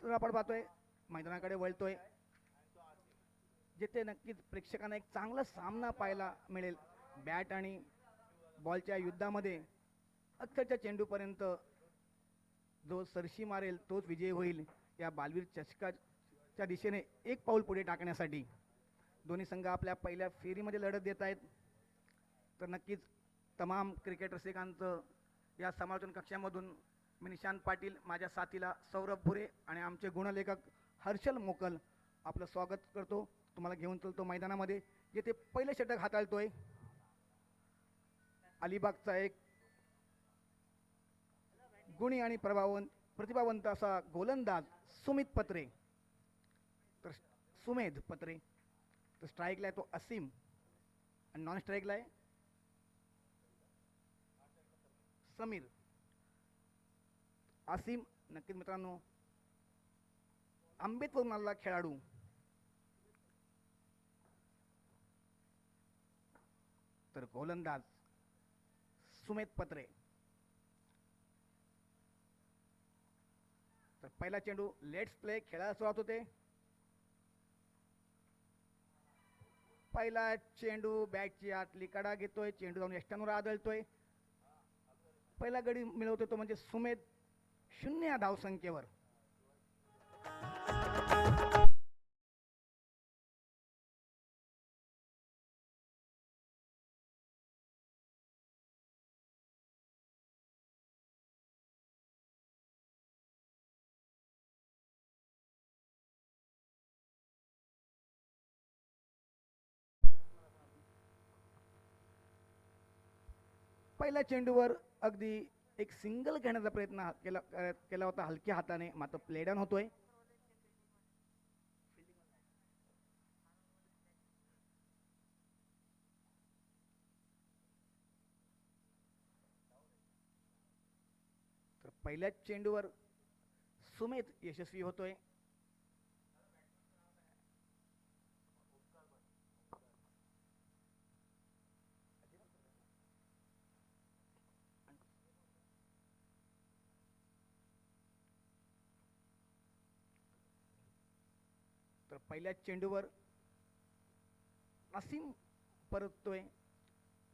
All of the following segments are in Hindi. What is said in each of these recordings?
तर आपण पाहतोय मैदानाकडे वळतोय, जिथे नक्कीच प्रेक्षकांना एक चांगला सामना पाहायला मिळेल. बॅट आणि बॉलच्या युद्धामध्ये अक्षरच्या चेंडूपर्यंत जो सरशी मारेल तोच विजयी होईल. या बालवीर चषकाच्या दिशेने एक पाऊल पुढे टाकण्यासाठी दोन्ही संघ आपल्या पहिल्या फेरीमध्ये लढत देत आहेत. तर नक्कीच तमाम क्रिकेट रसिकांचं या समालोचन कक्षामधून मी निशांत पाटील, माझ्या साथीला सौरभ भुरे आणि आमचे गुणलेखक हर्षल मोकल आपलं स्वागत करतो. तुम्हाला घेऊन चलतो मैदानामध्ये, जिथे पहिले षटक हाताळतोय अलिबागचा एक गुणी आणि प्रतिभावंत असा गोलंदाज सुमित पत्रे, तर सुमेध पत्रे. तर स्ट्राईकला आहे तो असीम आणि नॉन स्ट्राईकला आहे समीर. असीम नक्कीच मित्रांनो आंबेतवरून आलेला खेळाडू. तर गोलंदाज सुमेध पत्रे. तर पहिला चेंडू लेट्स प्ले खेळायला सुरुवात होते. पहिला चेंडू बॅटची आतली कडा घेतोय, चेंडू जाऊन यष्टांवर आदळतोय. पहिला गडी मिळवतोय तो म्हणजे सुमेध 0 या धावसंख्येवर. पहिल्या चेंडूवर अगदी एक सिंगल घेण्याचा प्रयत्न केला होता हलक्या हाताने, मात्र प्लेडन होतोय. तर पहिल्याच चेंडूवर सुमेध यशस्वी होतोय. तर पहिल्याच चेंडूवर असीम परततोय.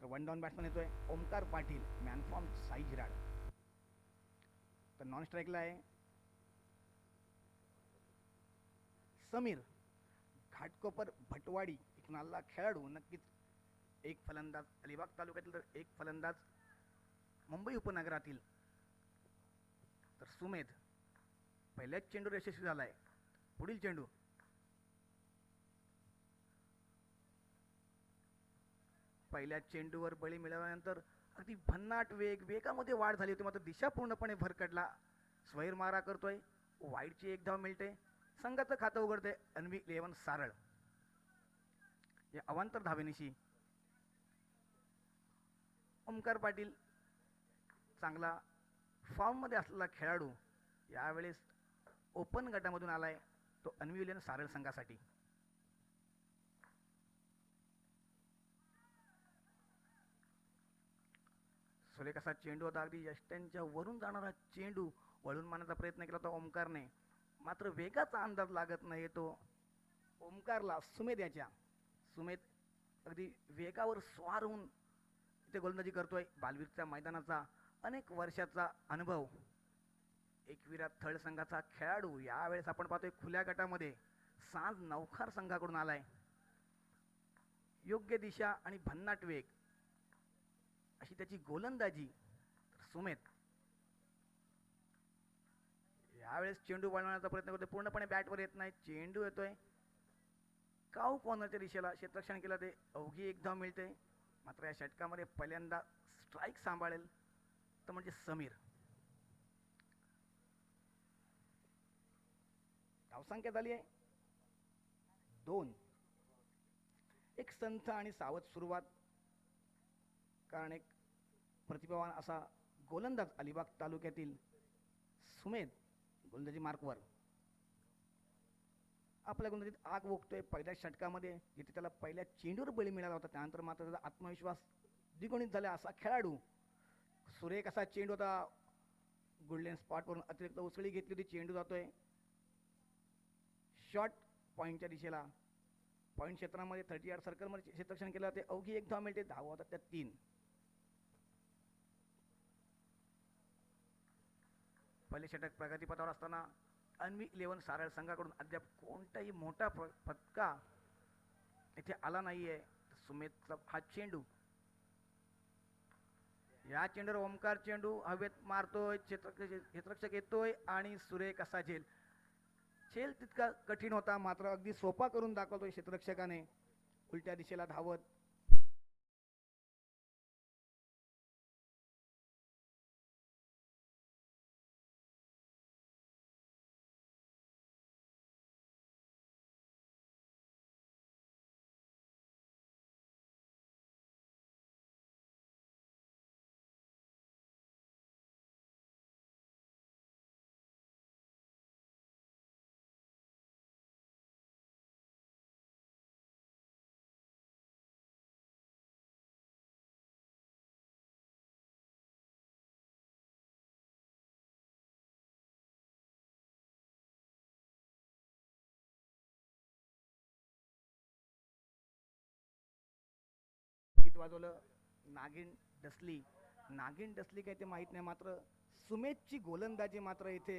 तर वन डाऊन बॅट्समन येतोय ओमकार पाटील, मॅन फ्रॉम साईजिराड. तर नॉन स्ट्राईकला आहे समीर, घाटकोपर भटवाडी इथून आलेला खेळाडू. नक्कीच एक फलंदाज अलिबाग तालुक्यातील, तर एक फलंदाज मुंबई उपनगरातील. तर सुमेध पहिल्याच चेंडूवर यशस्वी झालाय. पुढील चेंडू पहिल्या चेंडूवर बळी मिळवल्यानंतर अगदी भन्नाट वेगामध्ये वाढ झाली होती, मात्र दिशा पूर्णपणे भरकटला. स्वैर मारा करतोय, वाईडची एक धाव मिळते. संघाचं खातं उघडते अन्वी 11 सारळ. या अवांतर धावेनिशी ओमकार पाटील चांगला फॉर्म मध्ये असलेला खेळाडू यावेळेस ओपन गटामधून आलाय, तो अन्वी 11 सारळ संघासाठी. सुरेख असा चेंडू होता, अगदी यष्ट्यांच्या वरून जाणारा चेंडू वळून मारण्याचा प्रयत्न केला होता ओमकारने, मात्र वेगाचा अंदाज लागत नाही तो ओमकारला. सुमेध अगदी वेगावर स्वार होऊन इथे गोलंदाजी करतोय. बालवीरच्या मैदानाचा अनेक वर्षाचा अनुभव, एकविरा थळ संघाचा खेळाडू. यावेळेस आपण पाहतोय खुल्या गटामध्ये सांज नौखार संघाकडून आलाय. योग्य दिशा आणि भन्नाट वेग अशी त्याची गोलंदाजी. सुमेध यावेळेस चेंडू वळवण्याचा प्रयत्न करतोय, पूर्णपणे बॅटवर येत नाही. चेंडू येतोय काऊ कॉर्नरच्या दिशेला, क्षेत्ररक्षण केलं ते अवघी एक धाव मिळते. मात्र या षटकामध्ये पहिल्यांदा स्ट्राईक सांभाळेल तर म्हणजे समीर. धावसंख्या झाली आहे 2. एक संथ आणि सावध सुरुवात, कारण एक प्रतिभावान असा गोलंदाज अलिबाग तालुक्यातील सुमेध गोलंदाजी मार्कवर. आपल्या गोलंदाजीत आग ओकतोय पहिल्या षटकामध्ये, जिथे त्याला पहिल्या चेंडूवर बळी मिळाला होता. त्यानंतर मात्र त्याचा आत्मविश्वास द्विगुणित झाला असा खेळाडू. सुरेख असा चेंडू होता, गोल्डन स्पॉटवरून अतिरिक्त उसळी घेतली होती. चेंडू जातोय शॉर्ट पॉईंटच्या दिशेला पॉईंट क्षेत्रामध्ये 30 यार्ड सर्कलमध्ये क्षेत्ररक्षण केलं ते अवघी 1 धाव मिळते. धावा होतात त्या 3. पहिले षटक प्रगतीपथावर असताना अन्वी 11 सारळ संघाकडून अद्याप कोणताही मोठा फटका इथे आला नाहीये. सुमितचा हा चेंडू, या चेंडूवर ओमकार चेंडू हवेत मारतोय. क्षेत्ररक्षक येतोय आणि सुरेख असा झेल. झेल तितका कठीण होता मात्र अगदी सोपा करून दाखवतोय क्षेत्ररक्षकाने. उलट्या दिशेला धावत गीत वाजवलं नागिन डसली. नागिन डसली काही ते माहीत नाही मात्र सुमेधची गोलंदाजी मात्र इथे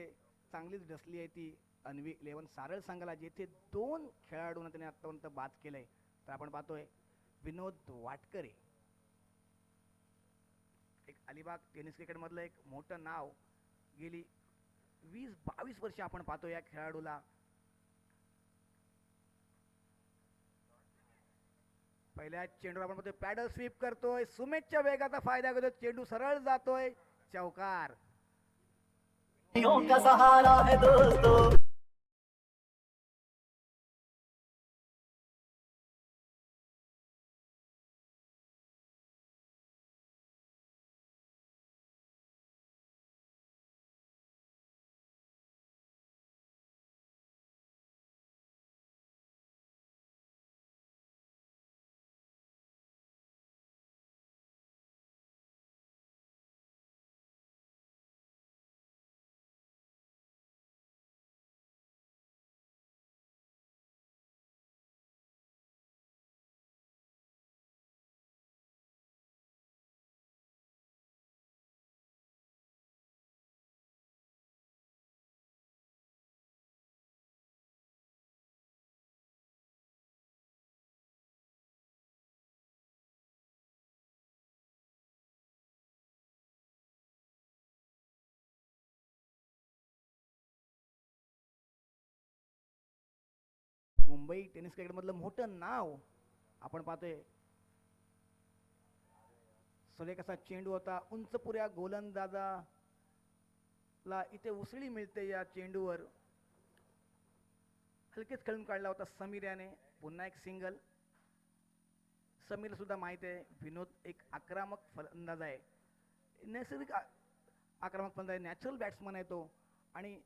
चांगलीच डसली आहे ती. अन्वी 11 सारळ संघाला जेथे 2 खेळाडूंना त्याने आतापर्यंत बाद केलंय. तर आपण पाहतोय विनोद वाटकरे, एक अलिबाग टेनिस क्रिकेट मधलं एक मोठं नाव. गेली 20-22 वर्ष आपण पाहतो या खेळाडूला. पहिल्या चेंडूवर आपण पाहतोय पॅडल स्वीप करतोय. सुमेधच्या वेगाचा फायदा घेतोय. चेंडू सरळ जातोय. चौकार. का सहारा है दोस्तों. मुंबई टेनिस क्रिकेट मधलं मोठं नाव आपण पाहतोय. सुरेख असा चेंडू होता. उंच पुऱ्या गोलंदाजाला इथे उसळी मिळते या चेंडूवर. हलकेच खेळून काढला होता समीर याने. पुन्हा एक सिंगल. समीर सुद्धा माहित आहे विनोद एक आक्रमक फलंदाज आहे. नैसर्गिक आक्रमक फलंदाज आहे. नॅचरल बॅट्समन आहे तो. आणि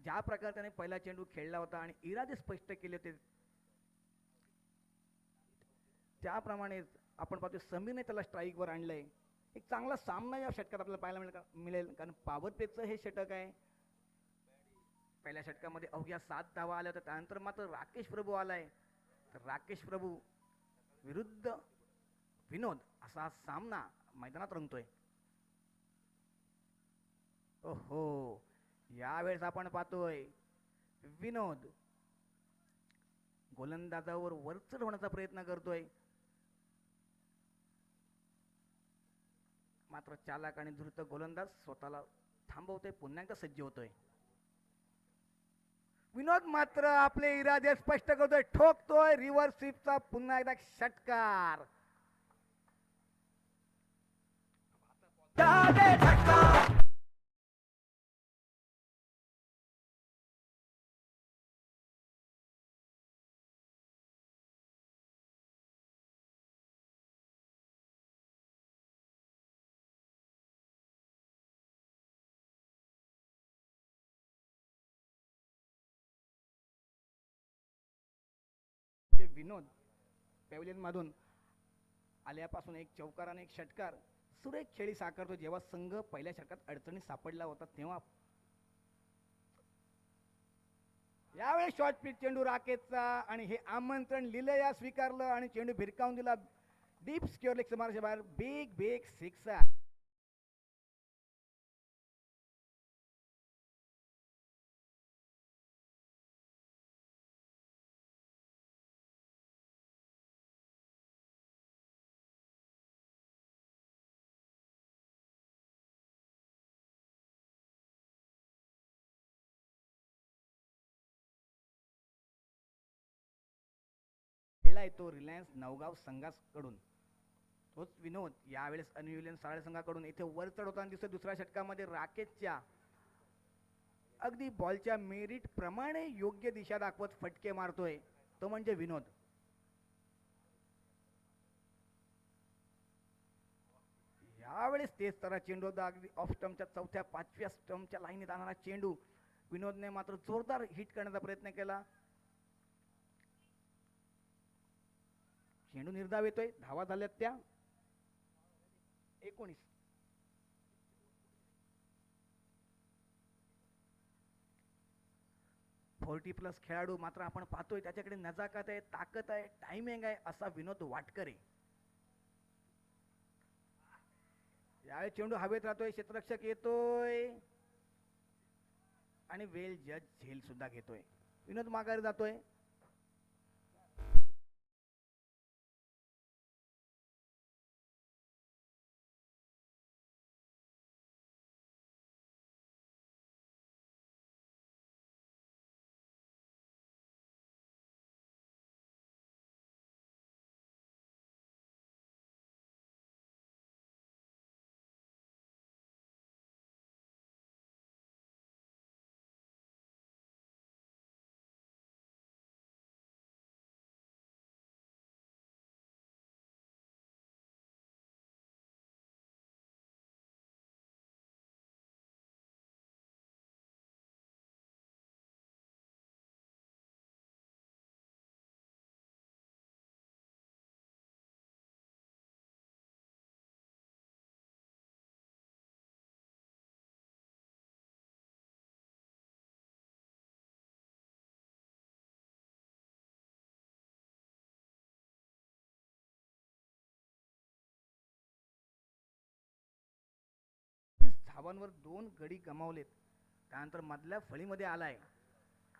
ज्या प्रकारे त्याने पहिला चेंडू खेळला होता आणि इरादे स्पष्ट केले होते त्याप्रमाणे आपण पाहतो समीरने त्याला स्ट्राईकवर आणलंय. एक चांगला सामना या षटकात आपल्याला पाहायला मिळेल कारण पॉवर प्लेचं हे षटक आहे. पहिल्या षटकामध्ये अवघ्या 7 धावा आल्या होत्या. त्यानंतर मात्र राकेश प्रभू आलाय. तर राकेश प्रभू विरुद्ध विनोद असा सामना मैदानात रंगतोय. ओहो, यावेळेस आपण पाहतोय विनोद गोलंदाजावर वरचढ होण्याचा प्रयत्न करतोय मात्र चालाक आणि धूर्त गोलंदाज स्वतःला थांबवतोय. पुन्हा एकदा सज्ज होतोय. विनोद मात्र आपले इरादे स्पष्ट करतोय. ठोकतोय रिव्हर्स स्वीपचा पुन्हा एकदा षटकार. विनोद पॅव्हलियन मधून आल्यापासून एक चौकार आणि एक षटकार सुरेख खेळी साकारतो. जेव्हा संघ पहिल्या षटकात अडचणीत सापडला होता तेव्हा यावेळी शॉर्ट पिच चेंडू राकेशचा आणि हे आमंत्रण लिलया स्वीकारलं आणि चेंडू भिरकावून दिला डीप स्क्युअर लेग मार्च्या बाहेर. Big big sixer. खेळलाय तो रिलायन्स नवगाव संघाकडून. तोच विनोद यावेळेस अनियुलियन सारळ संघाकडून इथे वर चढ होताना दिसतो. दुसऱ्या षटकामध्ये राकेशच्या अगदी बॉलच्या मेरिट प्रमाणे योग्य दिशा दाखवत फटके मारतोय तो म्हणजे विनोद. यावेळेस तेच तर चेंडू अगदी ऑफ स्टंपच्या चौथ्या पाचव्या स्टंपच्या लाईनीत आणणारा चेंडू विनोदने मात्र जोरदार हिट करण्याचा प्रयत्न केला. चेंडू निर्धाव येतोय. धावा झाल्यात त्या 19. +40 खेळाडू मात्र आपण पाहतोय त्याच्याकडे नजाकत आहे, ताकद आहे, टायमिंग आहे असा विनोद वाटकरे. यावेळी चेंडू हवेत राहतोय. क्षेत्ररक्षक येतोय आणि वेल जज झेल सुद्धा घेतोय. विनोद माघारी जातोय. धावांवर 2 गडी गमावलेत. त्यानंतर मधल्या फळीमध्ये आलाय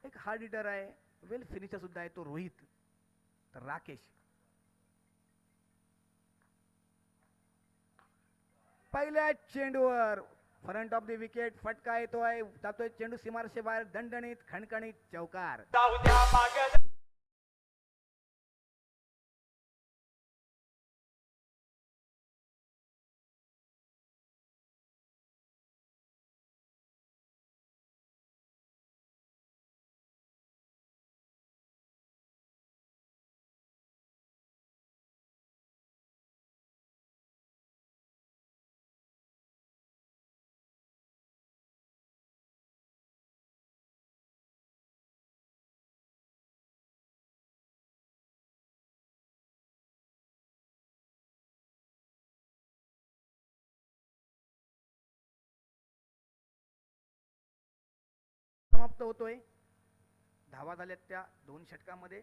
एक हार्ड हिटर आहे, वेल फिनिशर सुद्धा आहे तो रोहित. तर राकेश पहिल्या चेंडूवर फ्रंट ऑफ द विकेट फटका येतोय. जातोय चेंडू सीमारेषे बाहेर. दणदणीत खणखणीत चौकार. समाप्त होतोय. धावा झाल्यात त्या 2 षटकामध्ये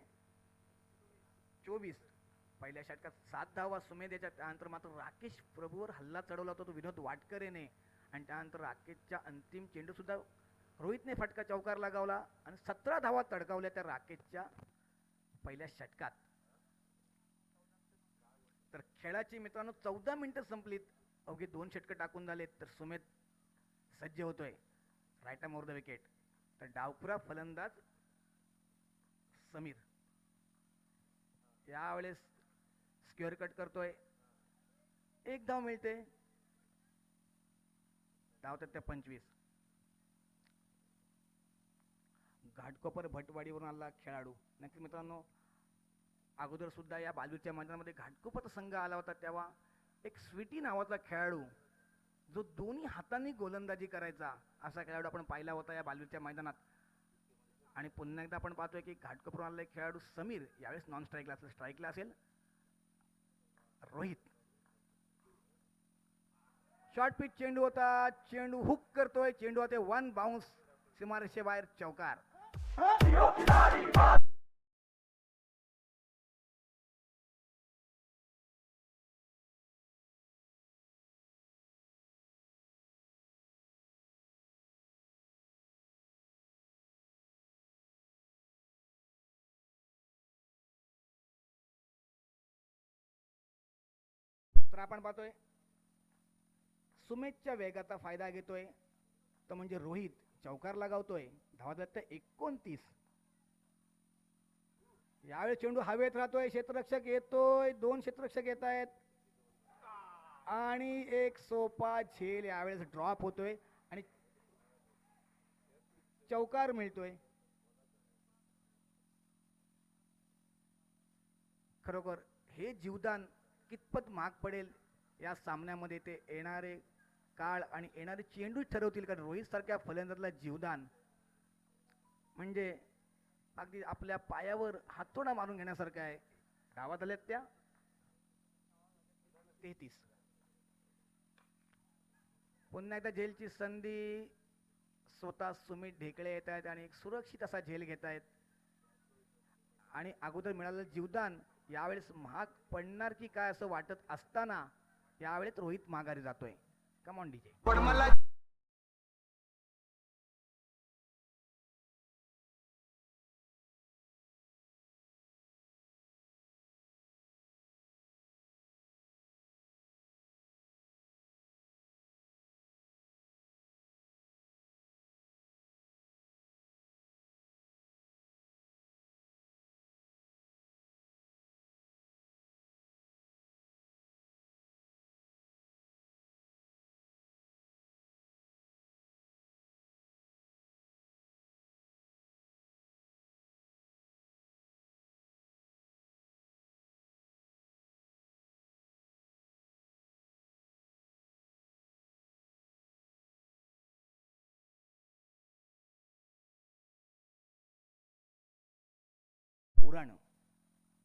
24. पहिल्या षटकात 7 धावा सुमेध याच्या. त्यानंतर मात्र राकेश प्रभूवर हल्ला चढवला होता तो विनोद वाटकरेने आणि त्यानंतर राकेशच्या अंतिम चेंडू सुद्धा रोहितने फटका चौकार लगावला आणि 17 धावा तडकावल्या त्या राकेशच्या पहिल्या षटकात. तर खेळाची मित्रांनो 14 मिनिटं संपलीत. अवघे 2 षटकं टाकून झालेत. तर सुमेध सज्ज होतोय right arm over the wicket. तर डावखुरा फलंदाज समीर यावेळेस स्क्वेअर कट करतोय. 1 धाव मिळते. धावतात त्या 25. घाटकोपर भटवाडीवरून आला खेळाडू. नक्कीच मित्रांनो अगोदर सुद्धा या बालवीरच्या मैदानामध्ये घाटकोपर संघ आला होता तेव्हा एक स्वीटी नावाचा खेळाडू जो दोन्ही हातांनी गोलंदाजी करायचा असा खेळाडू आपण पाहिला होता या बालवीरच्या मैदानात. आणि पुन्हा एकदा आपण पाहतोय की घाटकोपरून आलेला खेळाडू समीर यावेळेस नॉन स्ट्राईकला असेल. स्ट्राईकला असेल रोहित. शॉर्ट पिच चेंडू होता. चेंडू हुक करतोय. चेंडू होते 1 बाउन्स सीमारेषे बाहेर चौकार. तर आपण पाहतोय सुमेधच्या वेगाचा फायदा घेतोय तो म्हणजे रोहित चौकार लगावतोय. धावा दत्त 29. यावेळी चेंडू हवेत राहतोय, क्षेत्ररक्षक येतोय, 2 क्षेत्ररक्षक येत आहेत आणि एक सोपा झेल यावेळेस ड्रॉप होतोय आणि चौकार मिळतोय. खरोखर हे जीवदान कितपत महाग पडेल या सामन्यामध्ये ते येणारे काळ आणि येणारे चेंडू ठरवतील. कारण रोहित सारख्या फलंदाजाला जीवदान म्हणजे अगदी आपल्या पायावर हातोडा मारून घेण्यासारखं आहे. गावात आल्यात त्या 33. पुन्हा एकदा झेलची संधी. स्वतः सुमित ढेकळे येत आहेत आणि एक सुरक्षित असा झेल घेत आहेत आणि अगोदर मिळालेलं जीवदान यावेळेस महाग पडणार की काय असं वाटत असताना यावेळेस रोहित माघारी जातोय. Come on DJ.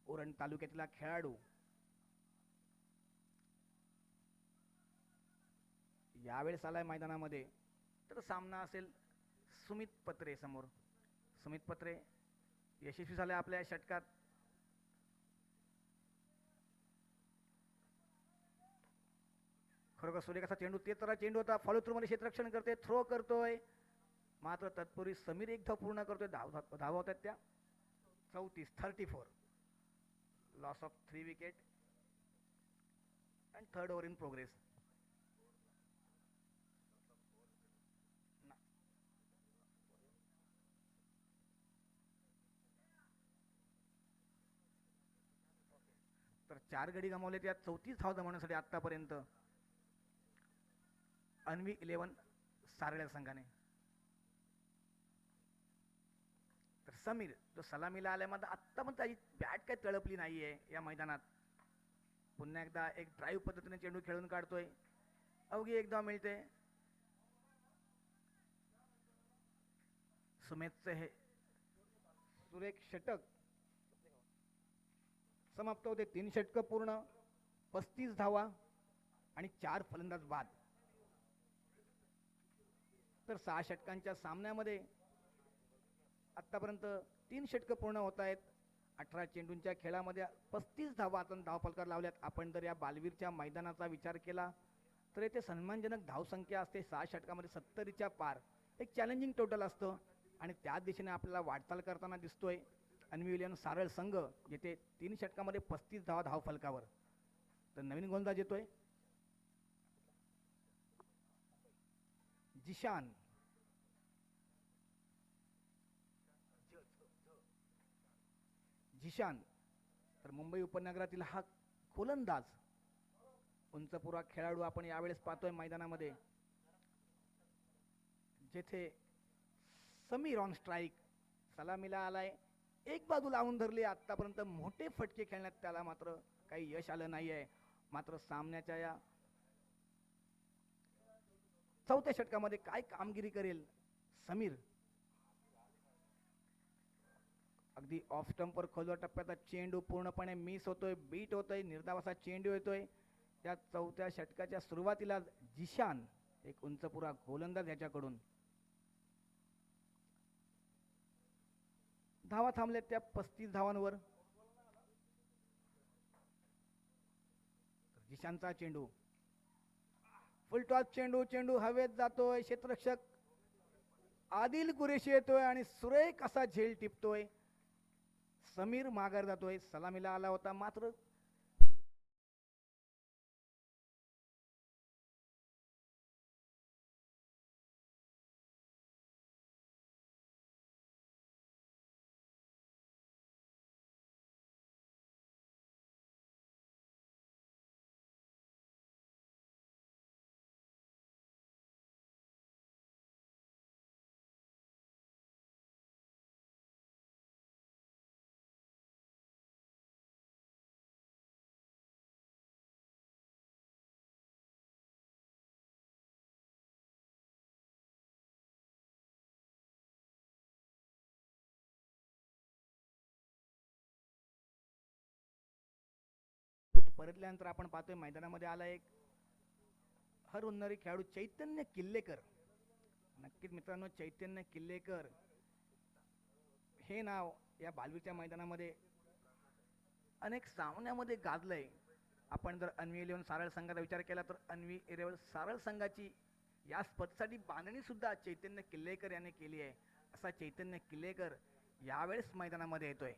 उरण तालुक्यातला खेळाडू यावेळेस आलाय मैदानामध्ये. तर सामना असेल सुमित पत्रे समोर. सुमित पत्रे यशस्वी झाले आपल्या षटकात. खरोखर सूर्यकाचा चेंडू ते तर चेंडू होता. फॉलो थ्रू मध्ये क्षेत्ररक्षण करते, थ्रो करतोय, मात्र तत्पूर्वी समीर एक धाव पूर्ण करतोय. धावा होतात त्या 34. Loss of 3 wicket and third over in progress. तर 4 गडी गमावले त्यात 34 धाव जमवण्यासाठी आतापर्यंत अन्वी 11 सारळ्या संघाने. तर समीर जो सलामीला आलाय मात्र आत्ता पण त्याची बॅट काय तळपली नाहीये या मैदानात. पुन्हा एकदा एक ड्राईव्ह पद्धतीने चेंडू खेळून काढतोय. अवघी एक धाव मिळते. सुमेधचे हे सुरेख षटक समाप्त होते. 3 षटक पूर्ण, 35 धावा आणि 4 फलंदाज बाद. तर 6 षटकांच्या सामन्यामध्ये आतापर्यंत 3 षटक पूर्ण होत आहेत. 18 चेंडूंच्या खेळामध्ये 35 धावा आपण धावफलकावर लावल्यात. आपण जर या बालवीरच्या मैदानाचा विचार केला तर येथे सन्मानजनक धावसंख्या असते 6 षटकामध्ये 70च्या पार. एक चॅलेंजिंग टोटल असतं आणि त्या दिशेने आपल्याला वाटचाल करताना दिसतोय अन्वी विलियम सारळ संघ, येथे 3 षटकामध्ये 35 धावा धावफलकावर. तर नवीन गोलंदाज येतोय जिशान. तर मुंबई उपनगरातील हा गोलंदाज उंचपुरा खेळाडू आपण यावेळेस पाहतोय मैदानामध्ये, जेथे समीर ऑन स्ट्राईक सलामीला आलाय. एक बाजू लावून धरली. आतापर्यंत मोठे फटके खेळण्यात त्याला मात्र काही यश आलं नाहीये. मात्र सामन्याच्या या 4थ्या षटकामध्ये काय कामगिरी करेल समीर. अगदी ऑफ स्टंपवर खोलवर टप्प्याचा चेंडू पूर्णपणे मिस होतोय, बीट होतोय, निर्धावाचा चेंडू येतोय. या 4थ्या षटकाच्या सुरुवातीला जिशान एक उंचपुरा गोलंदाज याच्याकडून. धावा थांबल्या त्या 35 धावांवर. जिशानचा चेंडू, फुल टॉस चेंडू, चेंडू हवेत जातोय. क्षेत्ररक्षक आदिल कुरेशी येतोय आणि सुरेख असा झेल टिपतोय. समीर माघार जातोय. सलामीला आला होता मात्र परतल्यानंतर आपण पाहतोय मैदानामध्ये आला एक हर उन्नरी खेळाडू चैतन्य किल्लेकर. नक्कीच मित्रांनो, चैतन्य किल्लेकर हे नाव या बालवीच्या मैदानामध्ये अनेक सामन्यामध्ये गाजलंय. आपण जर अन्वी 11 सारळ संघाचा विचार केला तर अन्वी 11 सारळ संघाची या स्पर्धेसाठी बांधणी सुद्धा चैतन्य किल्लेकर याने केली आहे. असा चैतन्य किल्लेकर यावेळेस मैदानामध्ये येतोय.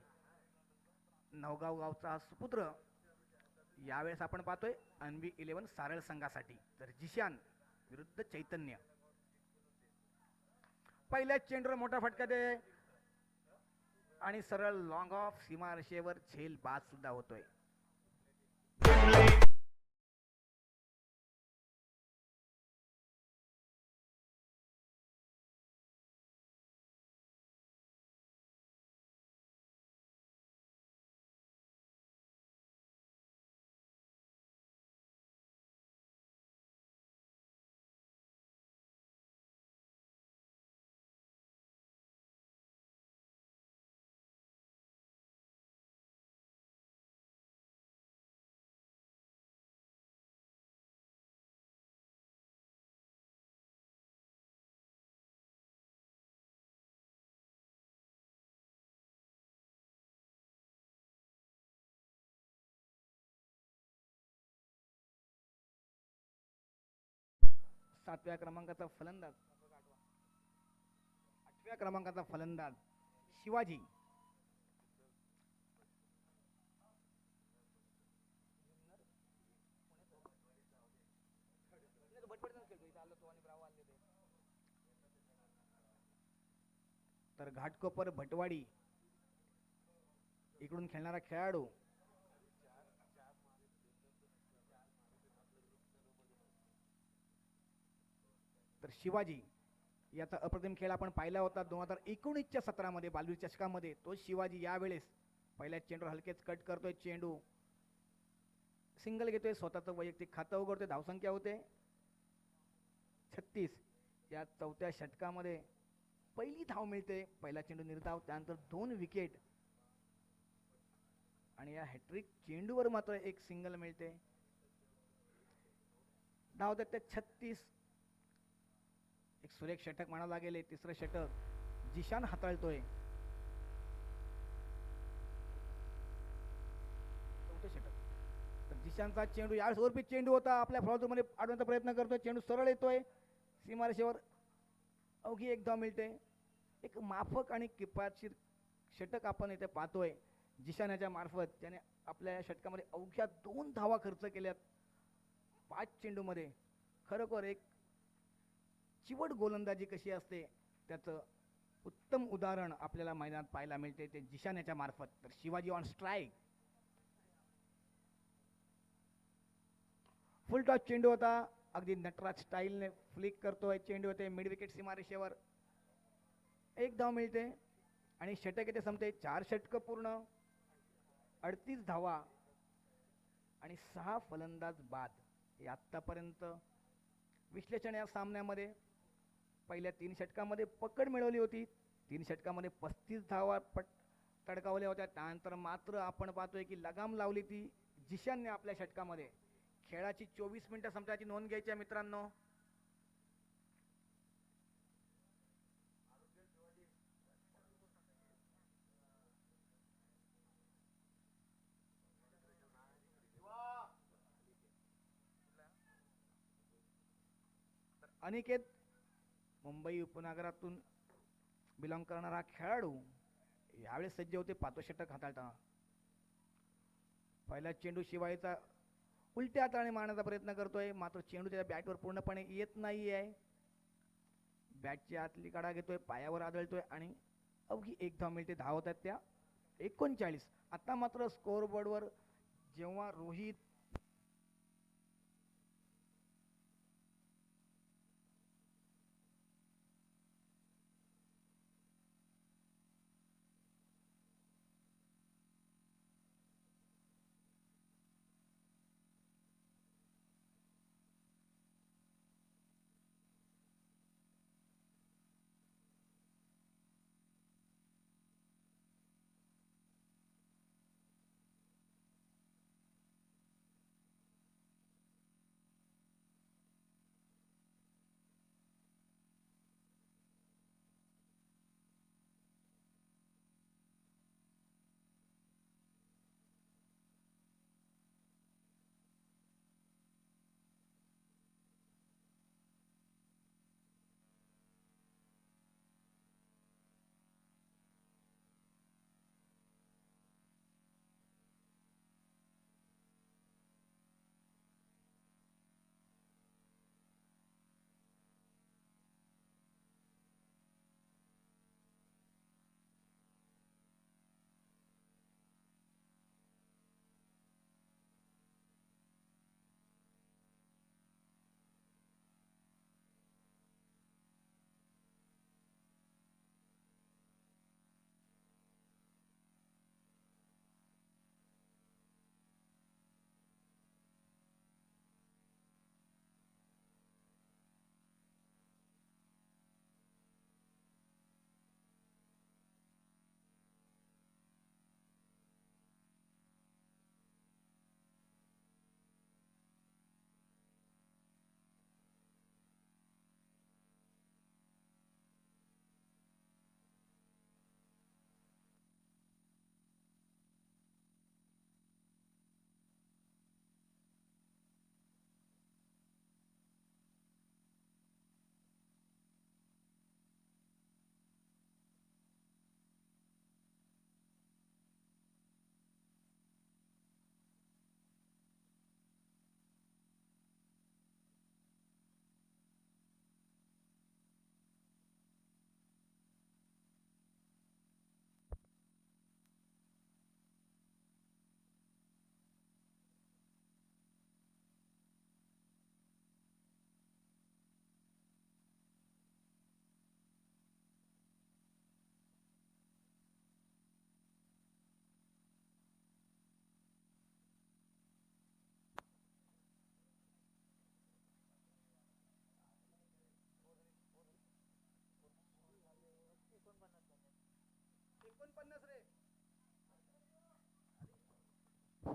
नवगाव गावचा हा सुपुत्र यावेळेस आपण पाहतोय अन्वी 11 सारळ संघासाठी. तर जिशान विरुद्ध चैतन्य. पहिल्याच चेंडूवर मोठा फटका दे आणि सरळ लॉंग ऑफ सीमारेषेवर झेल बाद सुद्धा होतोय. सातव्या क्रमांकाचा फलंदाज, 8व्या क्रमांकाचा फलंदाज शिवाजी. तर घाटकोपर भटवाडी इकडून खेळणारा खेळाडू तर शिवाजी याचा अप्रतिम खेळ आपण पाहिला होता 2019च्या सत्रामध्ये बालवीर चषकामध्ये. तो शिवाजी यावेळेस पहिल्या चेंडूवर हलकेच कट करतोय. चेंडू सिंगल घेतोय. स्वतःचं वैयक्तिक खातं उघडतोय. धावसंख्या होते 36. या चौथ्या षटकामध्ये पहिली धाव मिळते. पहिला चेंडू निर्धाव, त्यानंतर 2 विकेट आणि या हॅट्रिक चेंडूवर मात्र एक सिंगल मिळते. धाव देते 36. एक सुरेख षटक म्हणावं लागेल. तिसरं षटक जिशान हाताळतोय. चौथं षटक तर जिशानचा चेंडू यावेळेस ओरपीत चेंडू होता. आपल्या फ्लॉजमध्ये अडवण्याचा प्रयत्न करतोय. चेंडू सरळ येतोय. सीमारेषेवर अवघी एक धाव मिळते. एक माफक आणि किफायतशीर षटक आपण इथे पाहतोय जिशान याच्या मार्फत. त्याने आपल्या या षटकामध्ये अवघ्या 2 धावा खर्च केल्यात 5 चेंडूमध्ये. खरोखर एक चिवट गोलंदाजी कशी असते त्याचं उत्तम उदाहरण आपल्याला मैदानात पाहायला मिळते ते जिशान याच्या मार्फत. तर Shivaji on strike. Full toss चेंडू होता. अगदी नटराज स्टाईलने फ्लिक करतोय. चेंडू होते मिड विकेट सीमारेषेवर. एक धाव मिळते आणि षटक येथे संपते. 4 षटक पूर्ण, 38 धावा आणि 6 फलंदाज बाद. हे आतापर्यंत विश्लेषण या सामन्यामध्ये. पहिल्या 3 षटकामध्ये पकड मिळवली होती. 3 षटकामध्ये 35 धावा तडकावल्या होत्या. त्यानंतर मात्र आपण पाहतोय की लगाम लावली ती जिशानने आपल्या षटकामध्ये. खेळाची 24 मिनिटं संपल्याची नोंद घ्यायची आहे मित्रांनो. अनिकेत मुंबई उपनगरातून बिलॉंग करणारा खेळाडू यावेळेस सज्ज होते पातो षटक हाताळताना. पहिला चेंडू शिवायचा उलट्या हाताने मारण्याचा प्रयत्न करतोय, मात्र चेंडू त्याच्या बॅटवर पूर्णपणे येत नाही आहे. बॅटची आतली काढा घेतोय, पायावर आदळतोय आणि अवघी एक धाव मिळते. धाव होतात त्या 39. आता मात्र स्कोअरबोर्डवर जेव्हा रोहित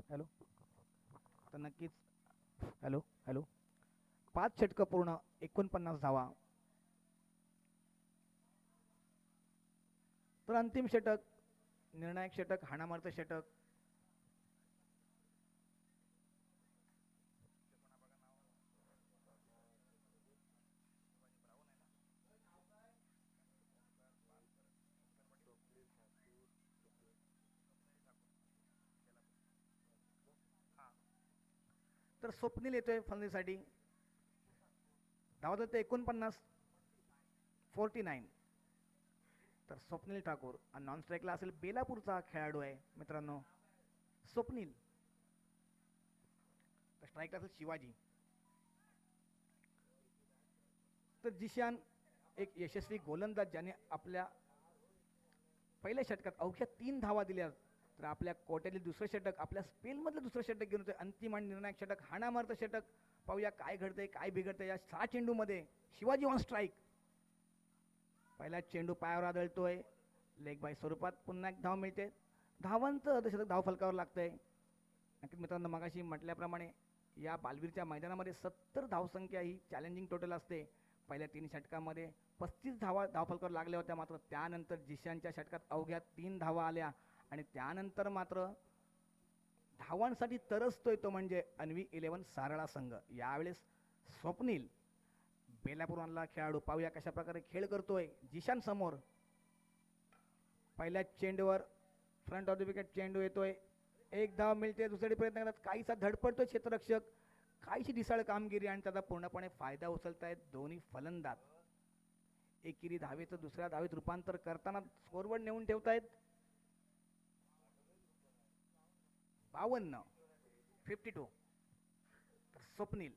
हॅलो तर नक्कीच हॅलो हॅलो 5 षटकं पूर्ण 49 धावा. तर अंतिम षटक निर्णायक षटक हाणामारचं षटक. तर स्वप्नील येतोय फलंदाजीसाठी. धावत ते 49 49. तर स्वप्नील ठाकूर आणि नॉन स्ट्राईकला असेल बेलापूरचा खेळाडू आहे मित्रांनो स्वप्नील. तर स्ट्राईकला असेल शिवाजी. तर जिशान एक यशस्वी गोलंदाज ज्याने आपल्या पहिल्या षटकात अवघ्या 3 धावा दिल्या. तर आपल्या कोट्यातील दुसरं षटक आपल्या स्पेलमधलं दुसरं षटक घेऊन होते. अंतिम आणि निर्णायक षटक हाणामारचं षटक. पाहूया काय घडतंय काय बिघडतंय या 6 चेंडूमध्ये. Shivaji on strike. पहिला चेंडू पायावर आदळतोय, लेग बाय स्वरूपात पुन्हा एक धाव मिळते. धावांचं अर्धशतक धाव फलकावर लागतंय. नक्कीच मित्रांनो मगाशी म्हटल्याप्रमाणे या बालवीरच्या मैदानामध्ये 70 धावसंख्या ही चॅलेंजिंग टोटल असते. पहिल्या 3 षटकामध्ये 35 धावा धावफलकावर लागल्या होत्या. मात्र त्यानंतर जिशानच्या षटकात अवघ्या 3 धावा आल्या आणि त्यानंतर मात्र धावांसाठी तरसतोय तो म्हणजे अन्वी 11 सारळा संघ. यावेळेस स्वप्नील बेलापूरमधला खेळाडू पाहूया कशा प्रकारे खेळ करतोय. जिशान समोर पहिल्या चेंडूवर फ्रंट ऑफ द विकेट चेंडू येतोय. एक धाव मिळते. दुसरी प्रयत्न करतात. काहीसा धडपडतोय क्षेत्ररक्षक. काहीशी ढिसाळ कामगिरी आणि त्याचा पूर्णपणे फायदा उचलतायत दोन्ही फलंदाज. एकेरी धावेचं दुसऱ्या धावेत रूपांतर करताना स्कोरवर नेऊन ठेवतायत. 52 तर स्वप्नील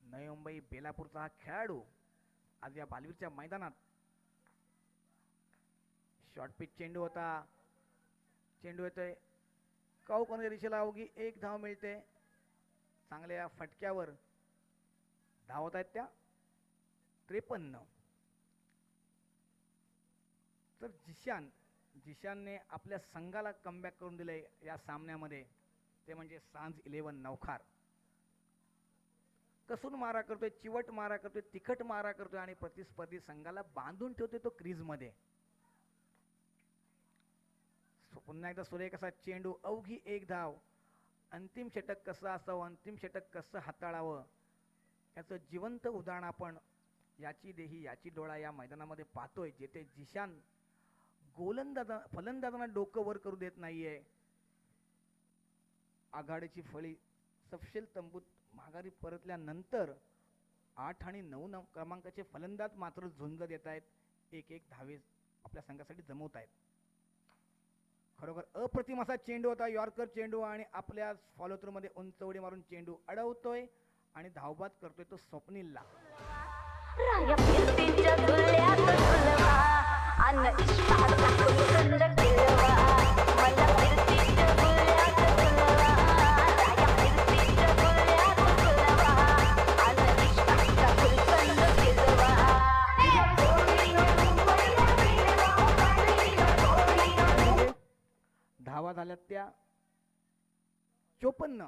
नवी मुंबई बेलापूरचा हा खेळाडू आज या बालवीरच्या मैदानात. शॉर्ट पिच चेंडू होता. चेंडू येतोय कौकोनाच्या दिशेला. अवघी एक धाव मिळते. चांगल्या फटक्यावर धावत आहेत त्या 53. तर जिशानने आपल्या संघाला कमबॅक करून दिले या सामन्यामध्ये. ते म्हणजे सांझ 11 नवखार. कसून मारा करतोय, चिवट मारा करतोय, तिखट मारा करतोय आणि प्रतिस्पर्धी संघाला बांधून ठेवतोय तो क्रीज मध्ये. पुन्हा एकदा सुरेख असा चेंडू. अवघी एक धाव. अंतिम षटक कसं असावं, अंतिम षटक कसं हाताळावं याचं जिवंत उदाहरण आपण याची देही याची डोळा या मैदानामध्ये पाहतोय. जेथे जिशान फलंदाजांना डोकं वर करू देत नाहीये. आघाडीची फळी सपशेल तंबूत माघारी परतल्यानंतर 8 आणि 9 क्रमांकाचे फलंदाज मात्र झुंज देत आहेत. एक धावे आपल्या संघासाठी जमवत आहेत. खरोखर अप्रतिम असा चेंडू होता. यॉर्कर चेंडू आणि आपल्या फॉलो थ्रू मध्ये उंच उडी मारून चेंडू अडवतोय आणि धावबाद करतोय तो स्वप्नीलला. धावा झाल्यात त्या 54.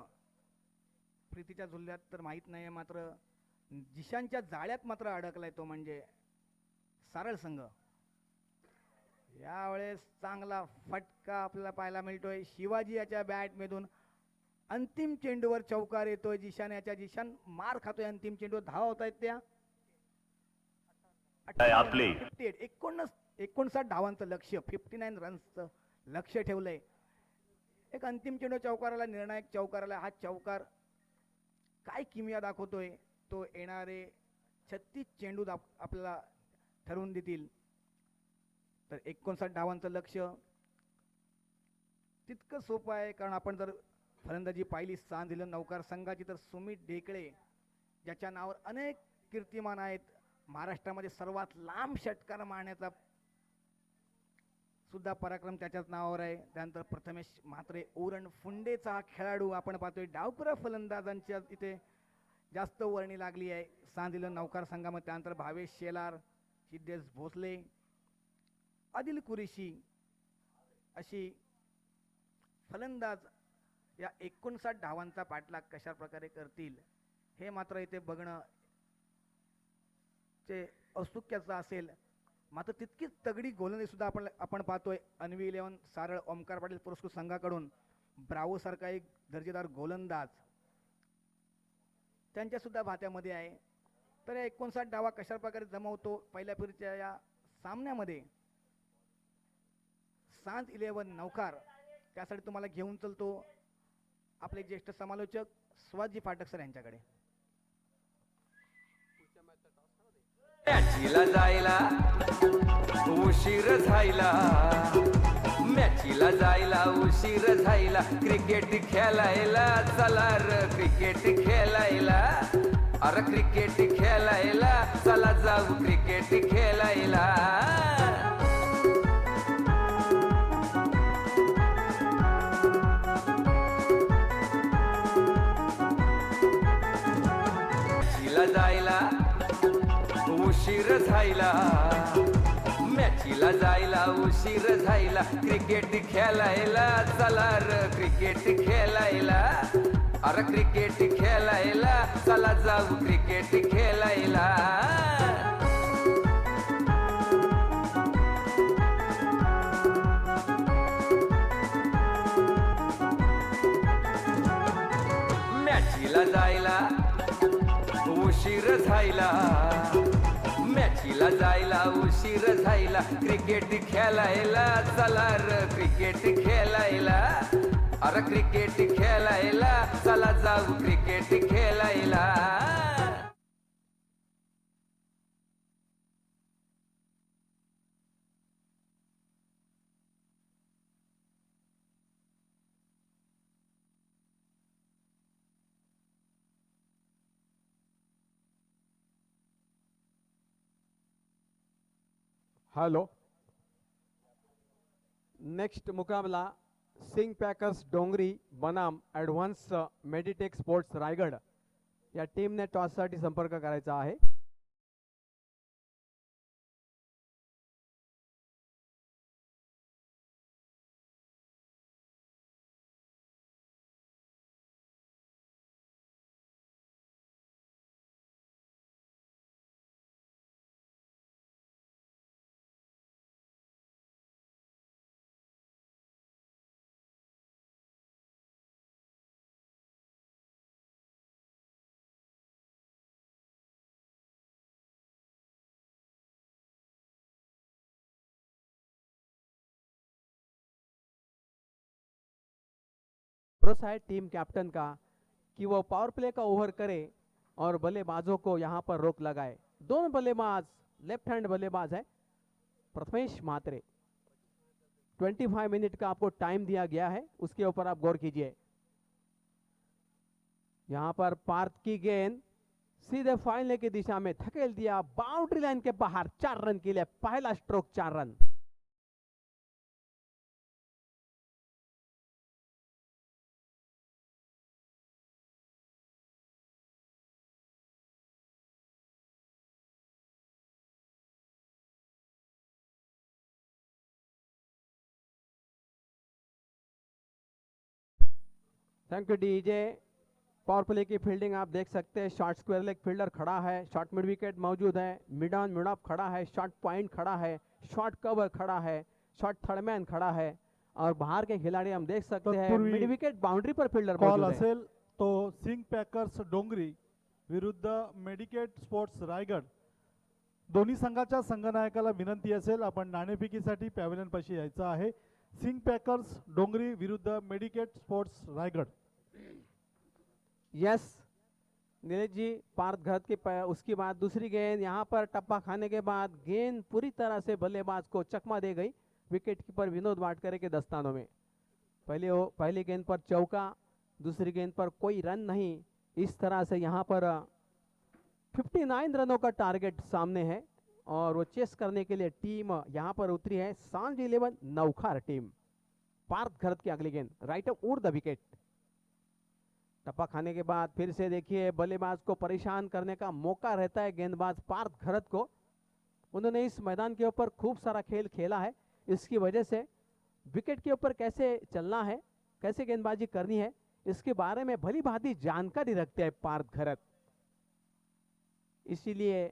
प्रीतीच्या झुल्यात तर माहित नाही, मात्र जिशानच्या जाळ्यात मात्र अडकलाय तो म्हणजे सारळ संघ. यावेळेस चांगला फटका आपल्याला पाहायला मिळतोय. शिवाजी याच्या बॅट मधून अंतिम चेंडूवर चौकार येतोय. जिशान मार खातोय. अंतिम चेंडू धावा होत आहेत त्या 59 धावांचं लक्ष्य, 59 रन्सचं लक्ष्य ठेवलंय. एक अंतिम चेंडू चौकाराला, निर्णायक चौकाराला. हा चौकार काय किमया दाखवतोय तो येणारे 36 चेंडू आपल्याला ठरवून देतील. तर 59 धावांचं लक्ष्य तितकं सोपं आहे, कारण आपण जर फलंदाजी पाहिली सांझ 11 नवकार संघाची तर सुमित ढेकळे ज्याच्या नावावर अनेक कीर्तिमान आहेत. महाराष्ट्रामध्ये सर्वात लांब षटकार मारण्याचा सुद्धा पराक्रम त्याच्याच नावावर आहे. त्यानंतर प्रथमेश म्हात्रे उरण फुंडेचा हा खेळाडू आपण पाहतोय. डावपुरा फलंदाजांच्या इथे जास्त वर्णी लागली आहे सांझ 11 नवकार संघामध्ये. त्यानंतर भावेश शेलार, सिद्धेश भोसले, आदिल कुरेशी अशी फलंदाज या 59 धावांचा पाठलाग कशा प्रकारे करतील हे मात्र इथे बघणं ते औत्सुक्याचं असेल. मात्र तितकीच तगडी गोलंदाजी सुद्धा आपण पाहतोय. अन्वी 11 सारळ ओमकार पाटील पुरस्कृत संघाकडून ब्रावो सारखा एक दर्जेदार गोलंदाज त्यांच्या सुद्धा भात्यामध्ये आहे. तर 59 डावा कशा प्रकारे जमवतो पहिल्या फेरीच्या या सामन्यामध्ये सांझ 11 नवकार, त्यासाठी तुम्हाला घेऊन चलतो आपले ज्येष्ठ समालोचक स्वाजी फाटक सर यांच्याकडे. मॅचीला जायला उशीर झायला, मॅचीला जायला उशीर झायला, क्रिकेट खेळायला चला र क्रिकेट खेळायला, अरे क्रिकेट खेळायला चला जाऊ क्रिकेट खेळायला. मॅचीला जायला उशीर झायला, मॅचीला जायला उशीर झायला, क्रिकेट खेळायला चला र क्रिकेट खेळायला, अरे क्रिकेट खेळायला चला जाऊ क्रिकेट खेळायला. मॅचीला जायला उशीर झायला मॅचीला जायला उशीर झायला क्रिकेट खेळायला चला र क्रिकेट खेळायला अरे क्रिकेट खेळायला चला जाऊ क्रिकेट खेळायला हेलो नेक्स्ट मुकाबला सिंग पैकर्स डोंगरी बनाम ॲडव्हान्स मेडिटेक स्पोर्ट्स रायगड या टीमने टॉससाठी संपर्क करायचा आहे. भरोसा है टीम कैप्टन का कि वो पावर प्ले का ओवर करे और बल्लेबाजों को यहां पर रोक लगाए. दोनों बल्लेबाज लेफ्ट हैंड बल्लेबाज है. प्रथमेश म्हात्रे 25 मिनट का आपको टाइम दिया गया है, उसके ऊपर आप गौर कीजिए. यहां पर पार्थ की गेंद सीधे फाइनल की दिशा में धकेल दिया, बाउंड्री लाइन के बाहर. 4 रन के लिए पहला stroke 4 run. Thank you DJ. Power play की फील्डिंग आप देख सकते हैं. शॉर्ट स्क्वायर लेग फील्डर खड़ा है, शॉर्ट मिड विकेट मौजूद है, मिड ऑन मिड ऑफ खड़ा है, शॉर्ट पॉइंट खड़ा है, शॉर्ट कवर खड़ा है, शॉर्ट थर्ड मैन खड़ा है और बाहर के खिलाड़ी हम देख सकते हैं. मिड विकेट बाउंड्री पर फील्डर कॉल मौजूद है. असेल तो सिंग पॅकर्स डोंगरी विरुद्ध मेडिकेट स्पोर्ट्स रायगड दोन्ही संघाच्या संघनायकाला विनंती असेल आपण नाणेफेकीसाठी पॅव्हलियन पाशी यायचं आहे. सिंग पॅकर्स डोंगरी विरुद्ध medicate sports Raigad. Yes Neeraj ji, Parth Gharat की उसके बाद दूसरी गेंद यहां पर टप्पा खाने के बाद गेंद पूरी तरह से बल्लेबाज को चकमा दे गई. विकेट कीपर विनोद वाडकरे के दस्तानों में. पहली गेंद पर चौका, दूसरी गेंद पर कोई रन नहीं. इस तरह से यहां पर 59 रनों का टारगेट सामने है और वो चेस करने के लिए टीम यहां पर उतरी है. सांझ 11 नौखार टीम. पार्थ घरत की अगली गेंद राइट ऑफ उड़ द विकेट. टप्पा खाने के बाद फिर से देखिए बल्लेबाज को परेशान करने का मौका रहता है गेंदबाज पार्थ घरत को. उन्होंने इस मैदान के ऊपर खूब सारा खेल खेला है, इसकी वजह से विकेट के ऊपर कैसे चलना है, कैसे गेंदबाजी करनी है, इसके बारे में भली भांति जानकारी रखते हैं पार्थ घरत. इसीलिए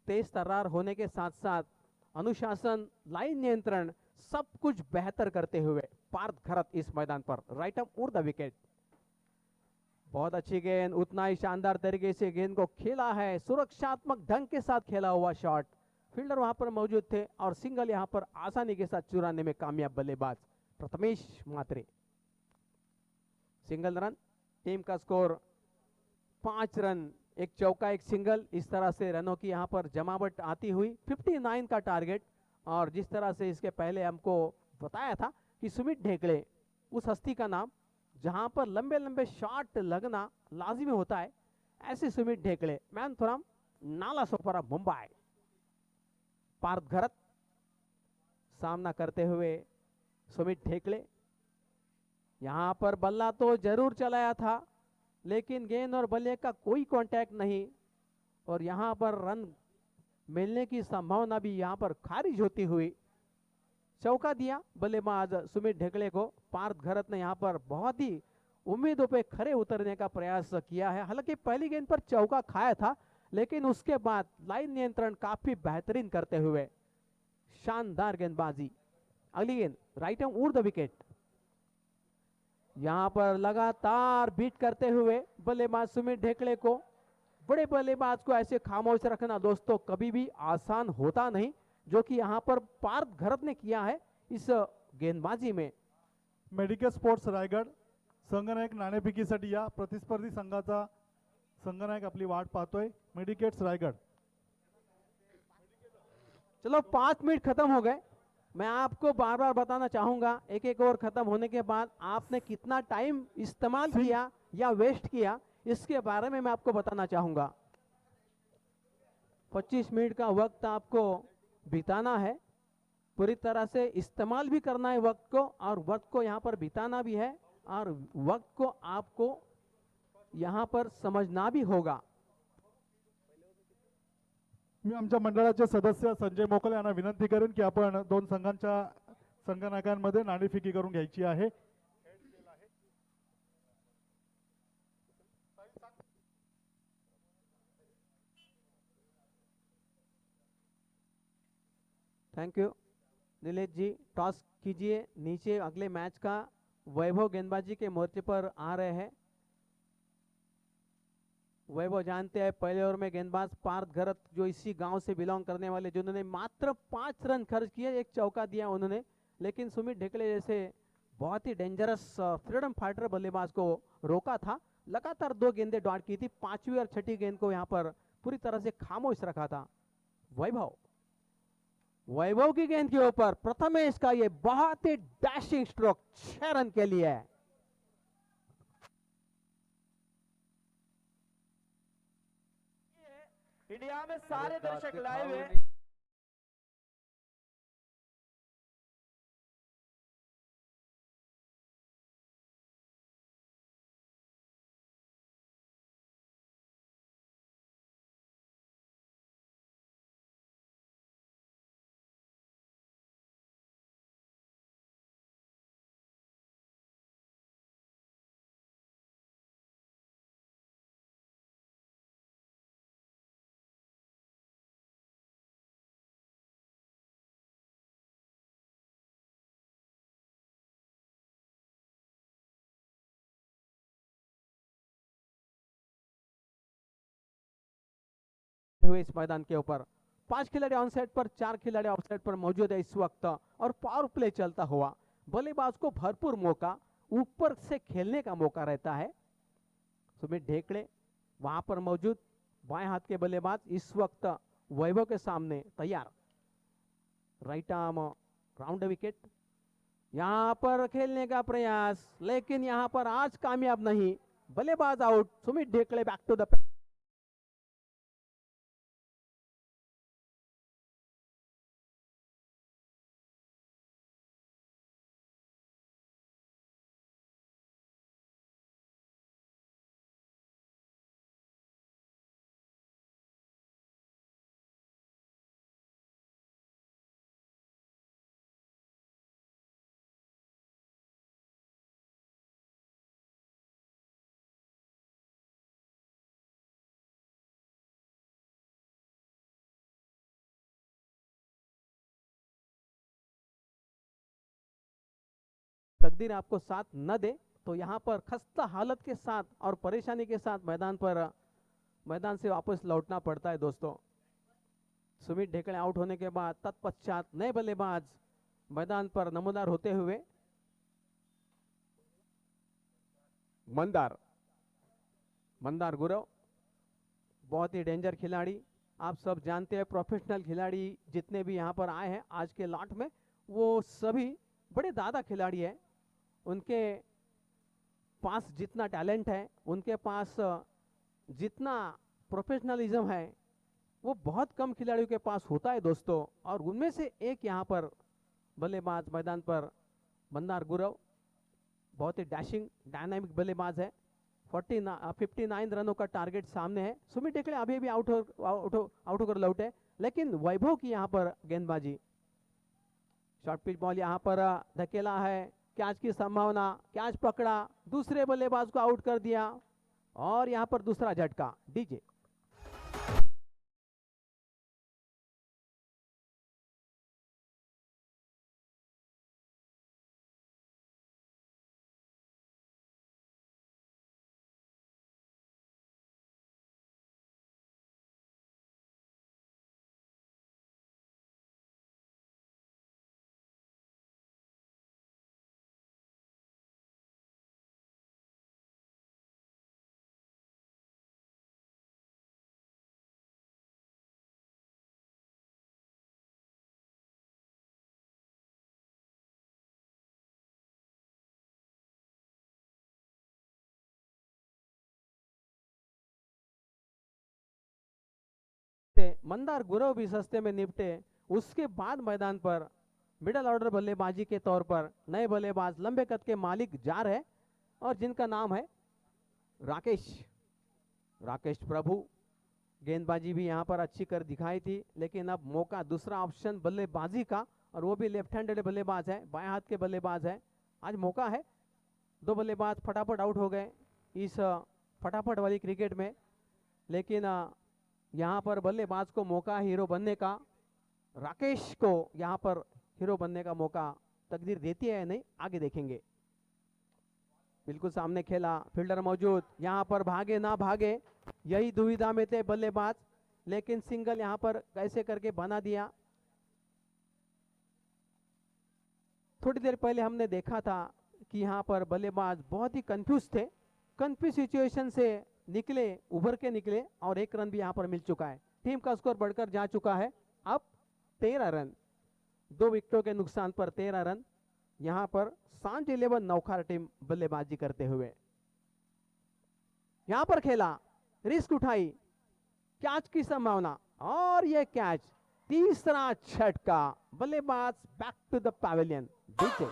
तेज तर्रार होने के साथ साथ अनुशासन, लाइन नियंत्रण सब कुछ बेहतर करते हुए पार्थ घरत इस मैदान पर राइट ऑफ उड़ द विकेट. बहुत अच्छी गेंद, उतना ही शानदार तरीके से गेंद को खेला है, सुरक्षात्मक ढंग के साथ खेला हुआ शॉट. फील्डर वहां पर मौजूद थे और सिंगल यहां पर आसानी के साथ चुराने में कामयाब बल्लेबाज Prathamesh Mhatre. Single run. Team का स्कोर 5 रन, एक चौका एक सिंगल. इस तरह से रनों की यहां पर जमावट आती हुई 59 का टारगेट. और जिस तरह से इसके पहले हमको बताया था कि सुमित ढेकड़े उस हस्ती का नाम जहां पर लंबे लंबे शॉट लगना लाजिमी होता है, ऐसे सुमित ढेकड़े मैन फ्रॉम नालासोपारा मुंबई. पार्थ घरत सामना करते हुए सुमित ढेकड़े. यहां पर बल्ला तो जरूर चलाया था लेकिन गेंद और बल्ले का कोई कांटेक्ट नहीं और यहां पर रन मिलने की संभावना भी यहां पर खारिज होती हुई चौका दिया बल्लेबाज सुमित ढेकड़े को. पार्थ घरत ने यहां पर बहुत ही उम्मीदों पे खरे उतरने का प्रयास किया है. हालांकि पहली गेंद पर चौका खाया था लेकिन उसके बाद लाइन नियंत्रण काफी बेहतरीन करते हुए शानदार गेंदबाजी. अगली गेंद राइट ऑन उड़ द विकेट. यहां पर लगातार बीट करते हुए बल्लेबाज सुमित ढेकड़े को बड़े बल्लेबाज को ऐसे खामोश रखना दोस्तों कभी भी आसान होता नहीं, जो कि यहाँ पर पार्थ घरत ने किया है इस गेंदबाजी में। मेडिकेट स्पोर्ट्स रायगड संघनायक नाणेफेकीसाठी या प्रतिस्पर्धी संघाचा संघनायक आपली वाट पाहतोय। मेडिकेट्स रायगड। चलो 5 मिनट खत्म हो गए। मैं आपको बार बार बताना चाहूंगा, एक एक ओवर खत्म होने के बाद आपने कितना टाइम इस्तेमाल किया या वेस्ट किया, इसके बारे में मैं आपको बताना चाहूंगा। 25 मिनट का वक्त आपको बिताना है, पूरी तरह से इस्तेमाल भी करना है वक्त को, और वक्त को यहाँ पर बिताना भी है, और वक्त को आपको यहाँ पर समझना भी होगा। मी आमच्या मंडळाचे सदस्य संजय मोकले यांना विनंती करेन की आपण दोन संघांच्या संघनायकांमध्ये नाणेफेकी करून घ्यायची आहे। Thank you Nilesh ji. Toss कीजिए नीचे। अगले मैच का वैभव गेंदबाजी के मोर्चे पर आ रहे हैं। वैभव जानते हैं पहले ओवर में गेंदबाज पार्थ घरत जो इसी गांव से बिलोंग करने वाले, जिन्होंने मात्र 5 रन खर्च किए, एक चौका दिया उन्होंने, लेकिन सुमित ढेकले जैसे बहुत ही डेंजरस फ्रीडम फाइटर बल्लेबाज को रोका था। लगातार 2 गेंदें डॉट की थी, 5वीं और 6ठी गेंद को यहाँ पर पूरी तरह से खामोश रखा था वैभव की गेंद के ऊपर प्रथमेश का ये बहुत ही डैशिंग स्ट्रोक 6 रन के लिए है। इंडिया में सारे दर्शक लाइव है। हुए इस मैदान के ऊपर 5 खिलाड़ी ऑन साइड पर, 4 खिलाड़ी ऑफ साइड पर मौजूद है इस वक्त, और पावर प्ले चलता हुआ बल्लेबाज को भरपूर मौका ऊपर से खेलने का मौका रहता है। सुमित ढेकड़े वहां पर मौजूद, बाएं हाथ के बल्लेबाज इस वक्त वैभव के सामने तैयार। राइट आर्म राउंड विकेट, यहां पर खेलने का प्रयास, लेकिन यहां पर आज कामयाब नहीं। बल्लेबाज out. Sumit Dhekde back to the तकदीर आपको साथ न दे तो यहाँ पर खस्ता हालत के साथ और परेशानी के साथ मैदान से वापस लौटना पड़ता है दोस्तों। सुमित ढेकड़े आउट होने के बाद तत्पश्चात नए बल्लेबाज मैदान पर नमूदार होते हुए मंदार गुरव, बहुत ही डेंजर खिलाड़ी। आप सब जानते हैं प्रोफेशनल खिलाड़ी जितने भी यहाँ पर आए हैं आज के लॉट में, वो सभी बड़े दादा खिलाड़ी हैं। उनके पास जितना टैलेंट है, उनके पास जितना प्रोफेशनलिज्म है, वो बहुत कम खिलाड़ियों के पास होता है दोस्तों। और उनमें से एक यहाँ पर बल्लेबाज मैदान पर मंदार गुरव, बहुत ही डैशिंग डायनामिक बल्लेबाज है। 59 रनों का टारगेट सामने है। सुमित ढेकड़े अभी भी आउट होकर लौटे, लेकिन वैभव की यहाँ पर गेंदबाजी, शॉर्ट पिच बॉल यहाँ पर धकेला है, कैच की संभावना, कैच पकड़ा, दूसरे बल्लेबाज को आउट कर दिया, और यहाँ पर दूसरा झटका। डीजे मंदार गुरव भी सस्ते में निपटे। उसके बाद मैदान पर मिडल ऑर्डर बल्लेबाजी के तौर पर नए बल्लेबाज लंबे कद के मालिक जा रहे और जिनका नाम है राकेश राकेश प्रभु। गेंदबाजी भी यहाँ पर अच्छी कर दिखाई थी, लेकिन अब मौका दूसरा ऑप्शन बल्लेबाजी का, और वो भी लेफ्ट हैंडेड बल्लेबाज है, बाएं हाथ के बल्लेबाज है। आज मौका है, दो बल्लेबाज फटाफट आउट हो गए इस फटाफट वाली क्रिकेट में, लेकिन यहाँ पर बल्लेबाज को मौका हीरो बनने का, राकेश को यहाँ पर हीरो बनने का मौका तकदीर देती है या नहीं, आगे देखेंगे। बिल्कुल सामने खेला, फील्डर मौजूद, यहाँ पर भागे ना भागे यही दुविधा में थे बल्लेबाज, लेकिन सिंगल यहाँ पर कैसे करके बना दिया। थोड़ी देर पहले हमने देखा था कि यहाँ पर बल्लेबाज बहुत ही कंफ्यूज थे, कंफ्यूज सिचुएशन से निकले, उभर के निकले और एक रन भी यहाँ पर मिल चुका है। टीम का स्कोर बढ़कर जा चुका है अब 13 रन, 2 विकेटों के नुकसान पर 13 रन। यहाँ पर सांझ 11 नौखार टीम बल्लेबाजी करते हुए यहाँ पर खेला, रिस्क उठाई, कैच की संभावना और यह कैच, तीसरा झटका, बल्लेबाज बैक टू द पैवेलियन। देखिए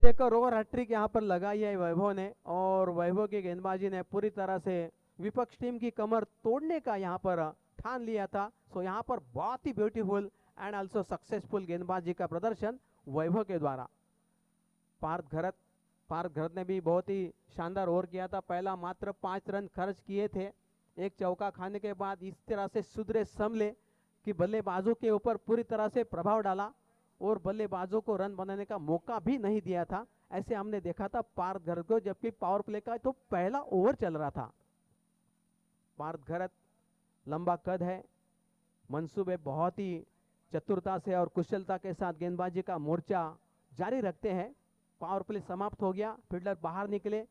एक और ओवर हैट्रिक यहाँ पर लगाई है वैभव ने, और वैभव की गेंदबाजी ने पूरी तरह से विपक्ष टीम की कमर तोड़ने का यहाँ पर ठान लिया था। सो यहाँ पर बहुत ही ब्यूटीफुल एंड आल्सो सक्सेसफुल गेंदबाजी का प्रदर्शन वैभव के द्वारा। पार्थ घरत ने भी बहुत ही शानदार ओवर किया था। पहला मात्र 5 रन खर्च किए थे, एक चौका खाने के बाद इस तरह से सुधरे संभले कि बल्लेबाजों के ऊपर पूरी तरह से प्रभाव डाला और बल्लेबाजों को रन बनाने का मौका भी नहीं दिया था। ऐसे हमने देखा था पार्थ घरत को, जबकि पावर प्ले का तो पहला ओवर चल रहा था। पार्थ घरत लंबा कद है, मंसूबे बहुत ही चतुरता से और कुशलता के साथ गेंदबाजी का मोर्चा जारी रखते हैं। पावर प्ले समाप्त हो गया, फील्डर बाहर निकले।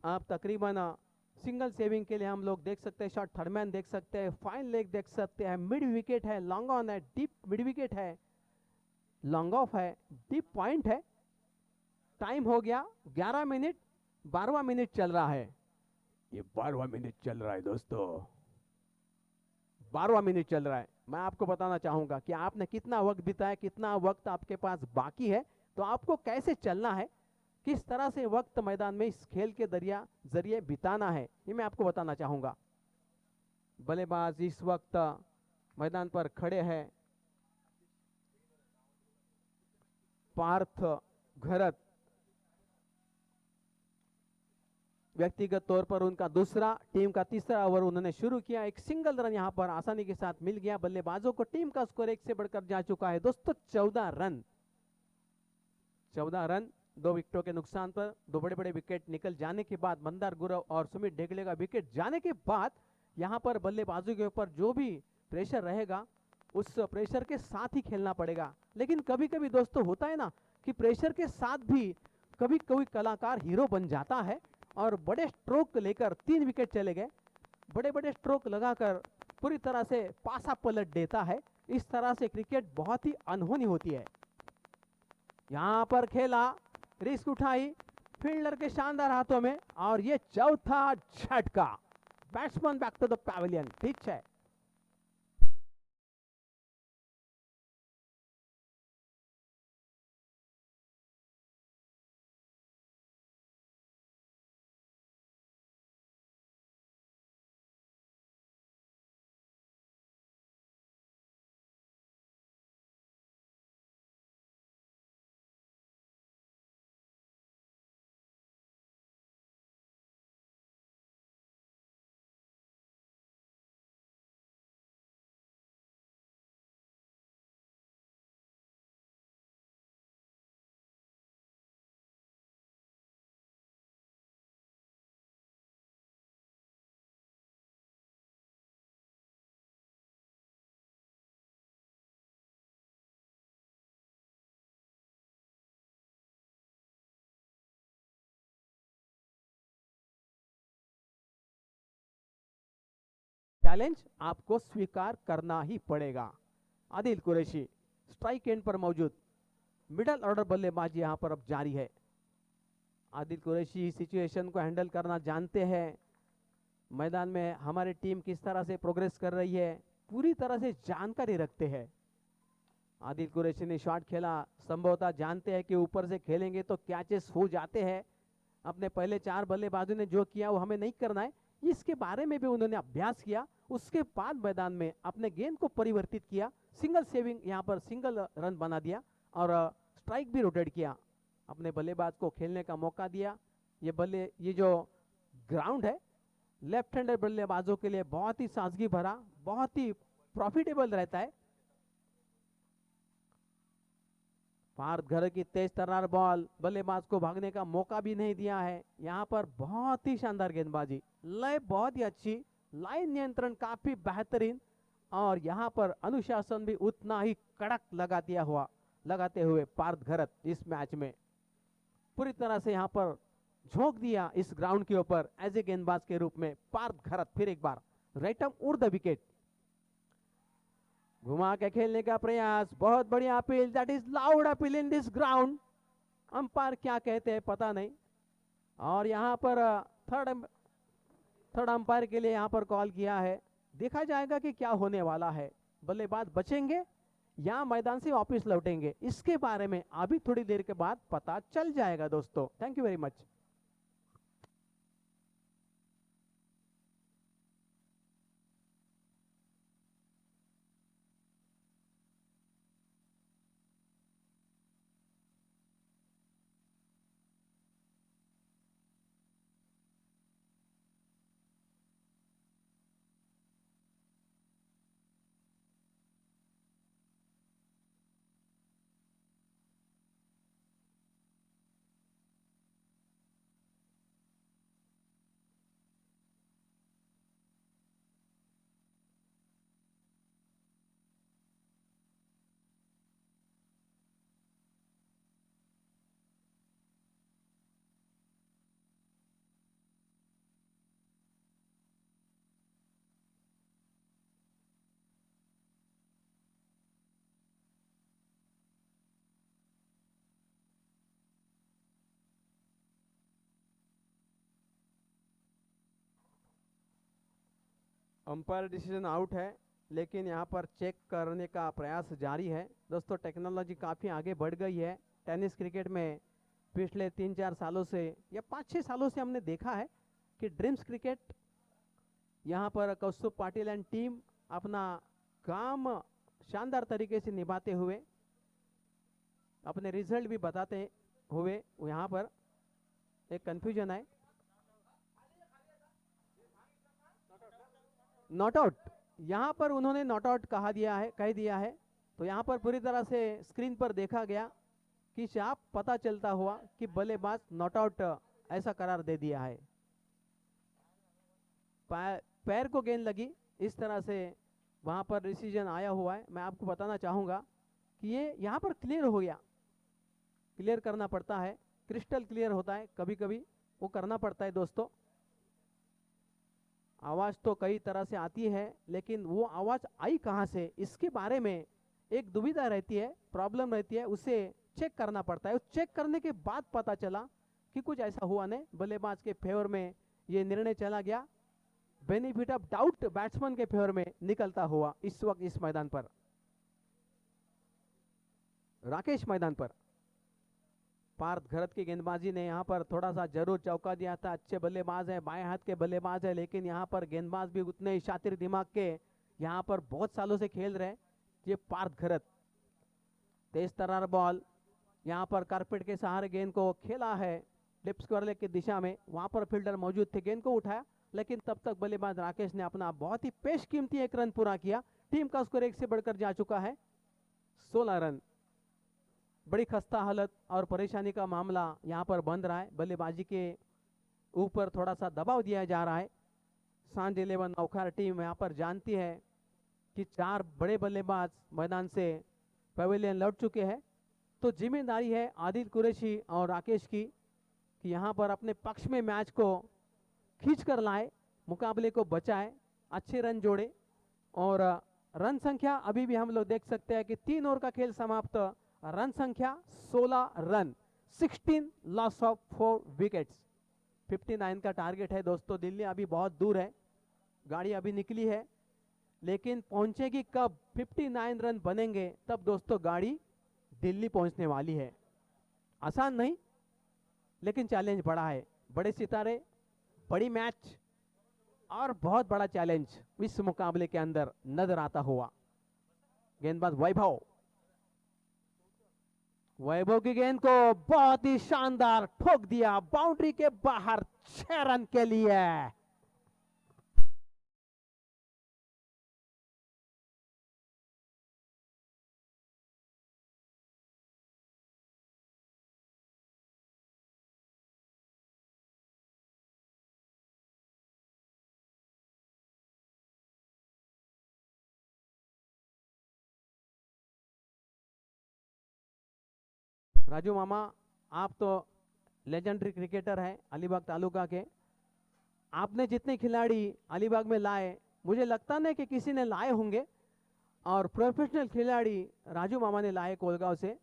अब तकरीबन सिंगल सेविंग के लिए हम लोग देख सकते हैं, शॉट थर्डमैन देख सकते हैं, फाइन लेग देख सकते हैं, मिड विकेट है, लॉन्ग ऑन है, डीप मिड विकेट है, लॉन्ग ऑफ है, डीप पॉइंट है। टाइम हो गया 11 मिनट, 12वां मिनट चल रहा है। ये 12वां मिनट चल रहा है दोस्तों, 12वां मिनट चल रहा है। मैं आपको बताना चाहूंगा कि आपने कितना वक्त बिताया, कितना वक्त आपके पास बाकी है, तो आपको कैसे चलना है, किस तरह से वक्त मैदान में इस खेल के जरिए बिताना है, ये मैं आपको बताना चाहूंगा। बल्लेबाज इस वक्त मैदान पर खड़े हैं, पार्थ घरत। व्यक्तिगत तौर पर उनका दूसरा, टीम का तीसरा ओवर उन्होंने शुरू किया। एक सिंगल रन यहां पर आसानी के साथ मिल गया बल्लेबाजों को। टीम का स्कोर 1 से बढ़कर जा चुका है दोस्तों 14 रन। 14 रन 2 विकेटों के नुकसान पर, 2 बड़े बड़े विकेट निकल जाने के बाद, मंदार गुरव और सुमित ढेगड़े का विकेट जाने के बाद, यहां पर बल्लेबाजों के ऊपर जो भी प्रेशर रहेगा उस प्रेशर के साथ ही खेलना पड़ेगा। लेकिन कभी कभी दोस्तों होता है ना कि प्रेशर के साथ भी कभी कोई कलाकार हीरो बन जाता है और बड़े स्ट्रोक लेकर 3 विकेट चले गए, बड़े बड़े स्ट्रोक लगाकर पूरी तरह से पासा पलट देता है। इस तरह से क्रिकेट बहुत ही अनहोनी होती है। यहां पर खेला, रिस्क उठाई, फील्डर के शानदार हाथों में, और ये चौथा झटका, batsman back to the pavilion. ठीक है। चैलेंज आपको स्वीकार करना ही पड़ेगा। आदिल कुरैशी स्ट्राइक एंड पर मौजूद, मिडल ऑर्डर बल्लेबाजी यहां पर अब जारी है। आदिल कुरैशी सिचुएशन को हैंडल करना जानते हैं, मैदान में हमारी टीम किस तरह से प्रोग्रेस कर रही है पूरी तरह से जानकारी रखते हैं। आदिल कुरैशी ने शॉट खेला, संभवतः जानते हैं कि ऊपर से खेलेंगे तो कैचेस हो जाते हैं। अपने पहले 4 बल्लेबाजों ने जो किया वो हमें नहीं करना है, इसके बारे में भी उन्होंने अभ्यास किया। उसके बाद मैदान में अपने गेंद को परिवर्तित किया, सिंगल सेविंग यहाँ पर सिंगल रन बना दिया और स्ट्राइक भी रोटेट किया, अपने बल्लेबाज को खेलने का मौका दिया। ये जो ग्राउंड है लेफ्ट हैंडर बल्लेबाजों के लिए बहुत ही सादगी भरा, बहुत ही प्रॉफिटेबल रहता है। पार्थ घर की तेज तर्रार बॉल, बल्लेबाज को भागने का मौका भी नहीं दिया है। यहाँ पर बहुत ही शानदार गेंदबाजी, लय बहुत ही अच्छी, लाइन नियंत्रण काफी बेहतरीन और यहाँ पर अनुशासन भी उतना ही कड़क लगाते हुए पार्थ घरत इस मैच में पूरी तरह से यहाँ पर झोंक दिया इस ग्राउंड के ऊपर एज ए गेंदबाज के रूप में। पार्थ घरत फिर एक बार राइट आर्म उड़ द विकेट, घुमा के खेलने का प्रयास, बहुत बढ़िया appeal, that is loud appeal in this ground. Umpire क्या कहते हैं पता नहीं, और यहाँ पर थर्ड अंपायर के लिए यहाँ पर कॉल किया है। देखा जाएगा कि क्या होने वाला है, बल्लेबाज बचेंगे या मैदान से वापस लौटेंगे, इसके बारे में अभी थोड़ी देर के बाद पता चल जाएगा दोस्तों। Thank you very much. Umpire decision out है, लेकिन यहाँ पर चेक करने का प्रयास जारी है। दोस्तों टेक्नोलॉजी काफ़ी आगे बढ़ गई है। टेनिस क्रिकेट में पिछले 3-4 सालों से या 5-6 सालों से हमने देखा है कि ड्रीम्स क्रिकेट यहाँ पर कौस्तुभ पाटिल एंड टीम अपना काम शानदार तरीके से निभाते हुए अपने रिजल्ट भी बताते हुए, यहाँ पर एक कंफ्यूजन है, नॉट आउट, यहाँ पर उन्होंने नॉट आउट कह दिया है। तो यहाँ पर पूरी तरह से स्क्रीन पर देखा गया कि साफ पता चलता हुआ कि बल्लेबाज नॉट आउट ऐसा करार दे दिया है। पैर को गेंद लगी, इस तरह से वहाँ पर डिसीजन आया हुआ है। मैं आपको बताना चाहूँगा कि ये यहाँ पर क्लियर हो गया, क्लियर करना पड़ता है, क्रिस्टल क्लियर होता है, कभी कभी वो करना पड़ता है दोस्तों। आवाज़ तो कई तरह से आती है, लेकिन वो आवाज़ आई कहाँ से, इसके बारे में एक दुविधा रहती है, प्रॉब्लम रहती है, उसे चेक करना पड़ता है। चेक करने के बाद पता चला कि कुछ ऐसा हुआ नहीं, बल्लेबाज के फेवर में ये निर्णय चला गया, बेनिफिट ऑफ डाउट बैट्समैन के फेवर में निकलता हुआ इस वक्त इस मैदान पर, राकेश मैदान पर। पार्थ घरत की गेंदबाजी ने यहाँ पर थोड़ा सा जरूर चौका दिया था। अच्छे बल्लेबाज है, बाएं हाथ के बल्लेबाज है, लेकिन यहाँ पर गेंदबाज भी उतने ही शातिर दिमाग के यहाँ पर बहुत सालों से खेल रहे हैं। ये पार्थ घरत तेज तर्रार बॉल, यहाँ पर कारपेट के सहारे गेंद को खेला है लिप स्क्वायर की दिशा में, वहाँ पर फील्डर मौजूद थे, गेंद को उठाया, लेकिन तब तक बल्लेबाज राकेश ने अपना बहुत ही पेशकीमती एक रन पूरा किया। टीम का स्कोर 1 से बढ़कर जा चुका है 16 रन। बड़ी खस्ता हालत और परेशानी का मामला यहाँ पर बन रहा है, बल्लेबाजी के ऊपर थोड़ा सा दबाव दिया जा रहा है। सांझ 11 नौखार टीम यहाँ पर जानती है कि 4 बड़े बल्लेबाज मैदान से पवेलियन लौट चुके हैं, तो जिम्मेदारी है आदिल कुरैशी और राकेश की कि यहाँ पर अपने पक्ष में मैच को खींच कर लाए, मुकाबले को बचाए अच्छे रन जोड़े और रन संख्या अभी भी हम लोग देख सकते हैं कि 3 ओवर का खेल समाप्त, रन संख्या 16 रन, 16 लॉस ऑफ 4 विकेट्स। 59 का टारगेट है दोस्तों। दिल्ली अभी बहुत दूर है, गाड़ी अभी निकली है, लेकिन पहुंचेगी कब? 59 रन बनेंगे तब दोस्तों गाड़ी दिल्ली पहुंचने वाली है। आसान नहीं, लेकिन चैलेंज बड़ा है। बड़े सितारे, बड़ी मैच और बहुत बड़ा चैलेंज इस मुकाबले के अंदर नजर आता हुआ। गेंदबाज वैभव, वैभव की गेंद को बहुत ही शानदार ठोक दिया, बाउंड्री के बाहर, 6 रन के लिए। राजू मामा, आप तो लेजेंडरी क्रिकेटर हैं अलीबाग तालुका के। आपने जितने खिलाड़ी अलीबाग में लाए, मुझे लगता नहीं कि किसी ने लाए होंगे, और प्रोफेशनल खिलाड़ी राजू मामा ने लाए कोलगांव से।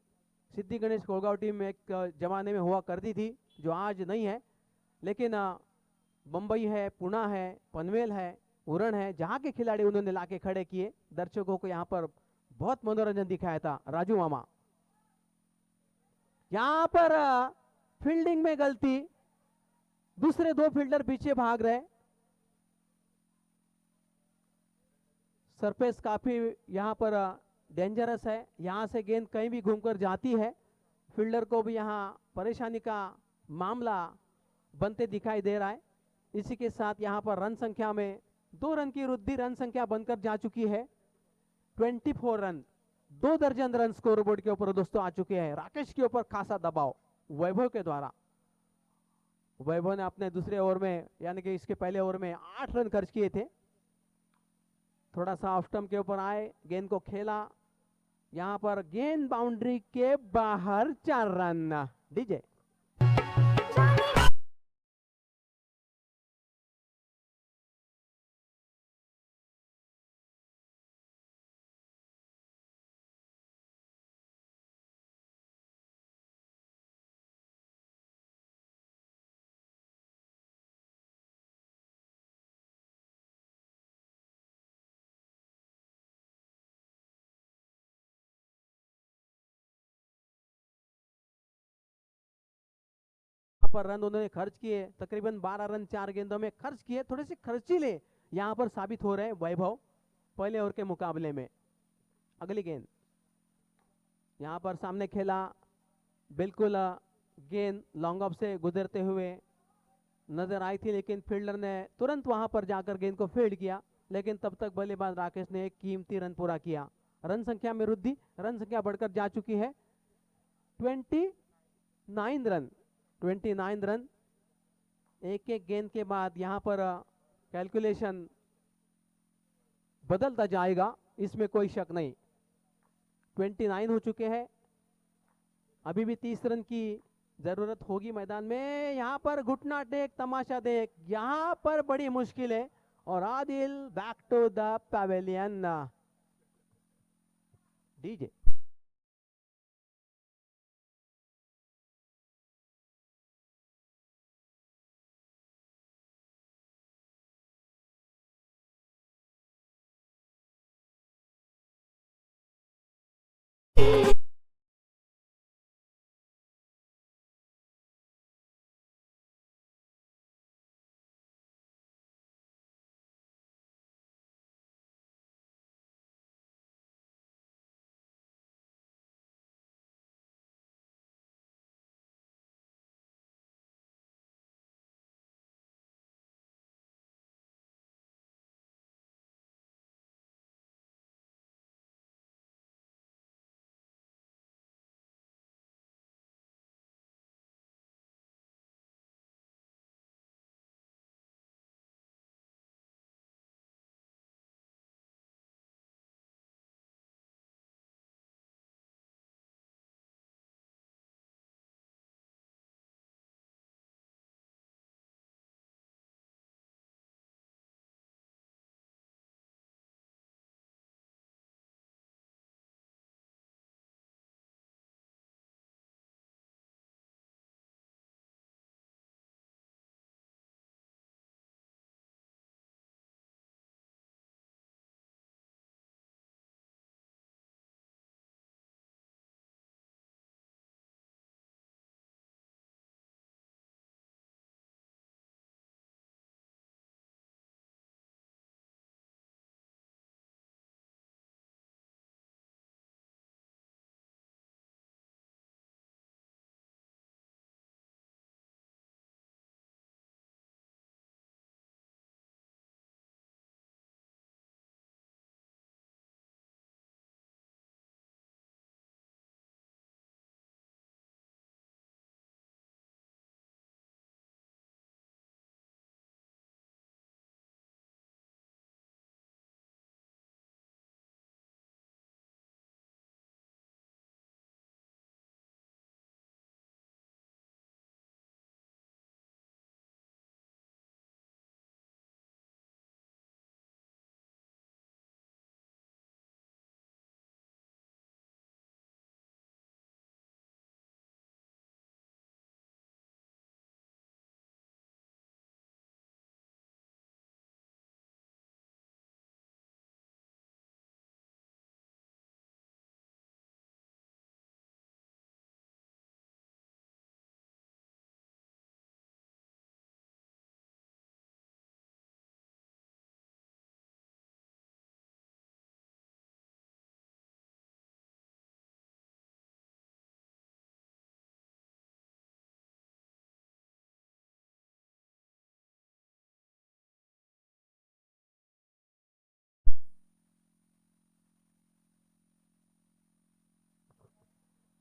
सिद्धि गणेश कोलगांव टीम में एक जमाने में हुआ करती थी, जो आज नहीं है, लेकिन मुंबई है, पुणे है, पनवेल है, उरण है, जहाँ के खिलाड़ी उन्होंने लाके खड़े किए, दर्शकों को यहाँ पर बहुत मनोरंजन दिखाया था राजू मामा। यहां पर फील्डिंग में गलती, दूसरे 2 फील्डर पीछे भाग रहे। सरफेस काफी यहां पर डेंजरस है, यहां से गेंद कहीं भी घूमकर जाती है। फील्डर को भी यहां परेशानी का मामला बनते दिखाई दे रहा है। इसी के साथ यहां पर रन संख्या में 2 रन की वृद्धि, रन संख्या बनकर जा चुकी है 24 रन। 2 दर्जन रन स्कोर बोर्ड के ऊपर दोस्तों आ चुके हैं। राकेश के ऊपर खासा दबाव वैभव के द्वारा। वैभव ने अपने दूसरे ओवर में, यानी कि इसके पहले ओवर में 8 रन खर्च किए थे। थोड़ा सा ऑफ स्टंप के ऊपर आए, गेंद को खेला, यहां पर गेंद बाउंड्री के बाहर, 4 रन। डीजे पर रन उन्होंने खर्च किए, तकरीबन 12 रन 4 गेंदों में खर्च किए। थोड़े से खर्चीले यहां पर साबित हो रहे हैं वैभव पहले ओवर के मुकाबले में। अगली गेंद यहां पर सामने खेला, बिल्कुल गेंद लॉन्ग ऑफ से गुजरते हुए नजर आई थी, लेकिन फील्डर ने तुरंत वहां पर जाकर गेंद को फील्ड किया, लेकिन तब तक बल्लेबाज राकेश ने एक कीमती रन पूरा किया। रन संख्या में वृद्धि, रन संख्या बढ़कर जा चुकी है 29 रन। 29 रन। एक एक गेंद के बाद यहां पर कैलकुलेशन बदलता जाएगा, इसमें कोई शक नहीं। 29 हो चुके हैं, अभी भी 30 रन की जरूरत होगी मैदान में। यहां पर घुटना टेक, तमाशा देख, यहां पर बड़ी मुश्किल है, और Adil back to the pavilion. DJ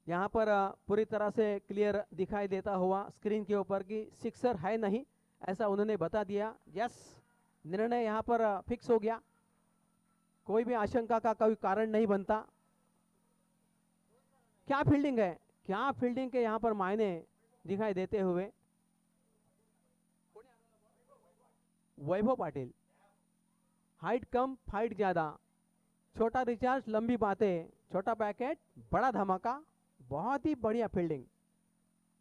यहाँ पर पूरी तरह से क्लियर दिखाई देता हुआ स्क्रीन के ऊपर कि सिक्सर है नहीं, ऐसा उन्होंने बता दिया। यस, निर्णय यहाँ पर फिक्स हो गया, कोई भी आशंका का कोई कारण नहीं बनता। क्या फील्डिंग है, क्या फील्डिंग के यहाँ पर मायने दिखाई देते हुए। वैभव पाटिल, हाइट कम फाइट ज्यादा, छोटा रिचार्ज लंबी बातें, छोटा पैकेट बड़ा धमाका, बहुत ही बढ़िया फील्डिंग।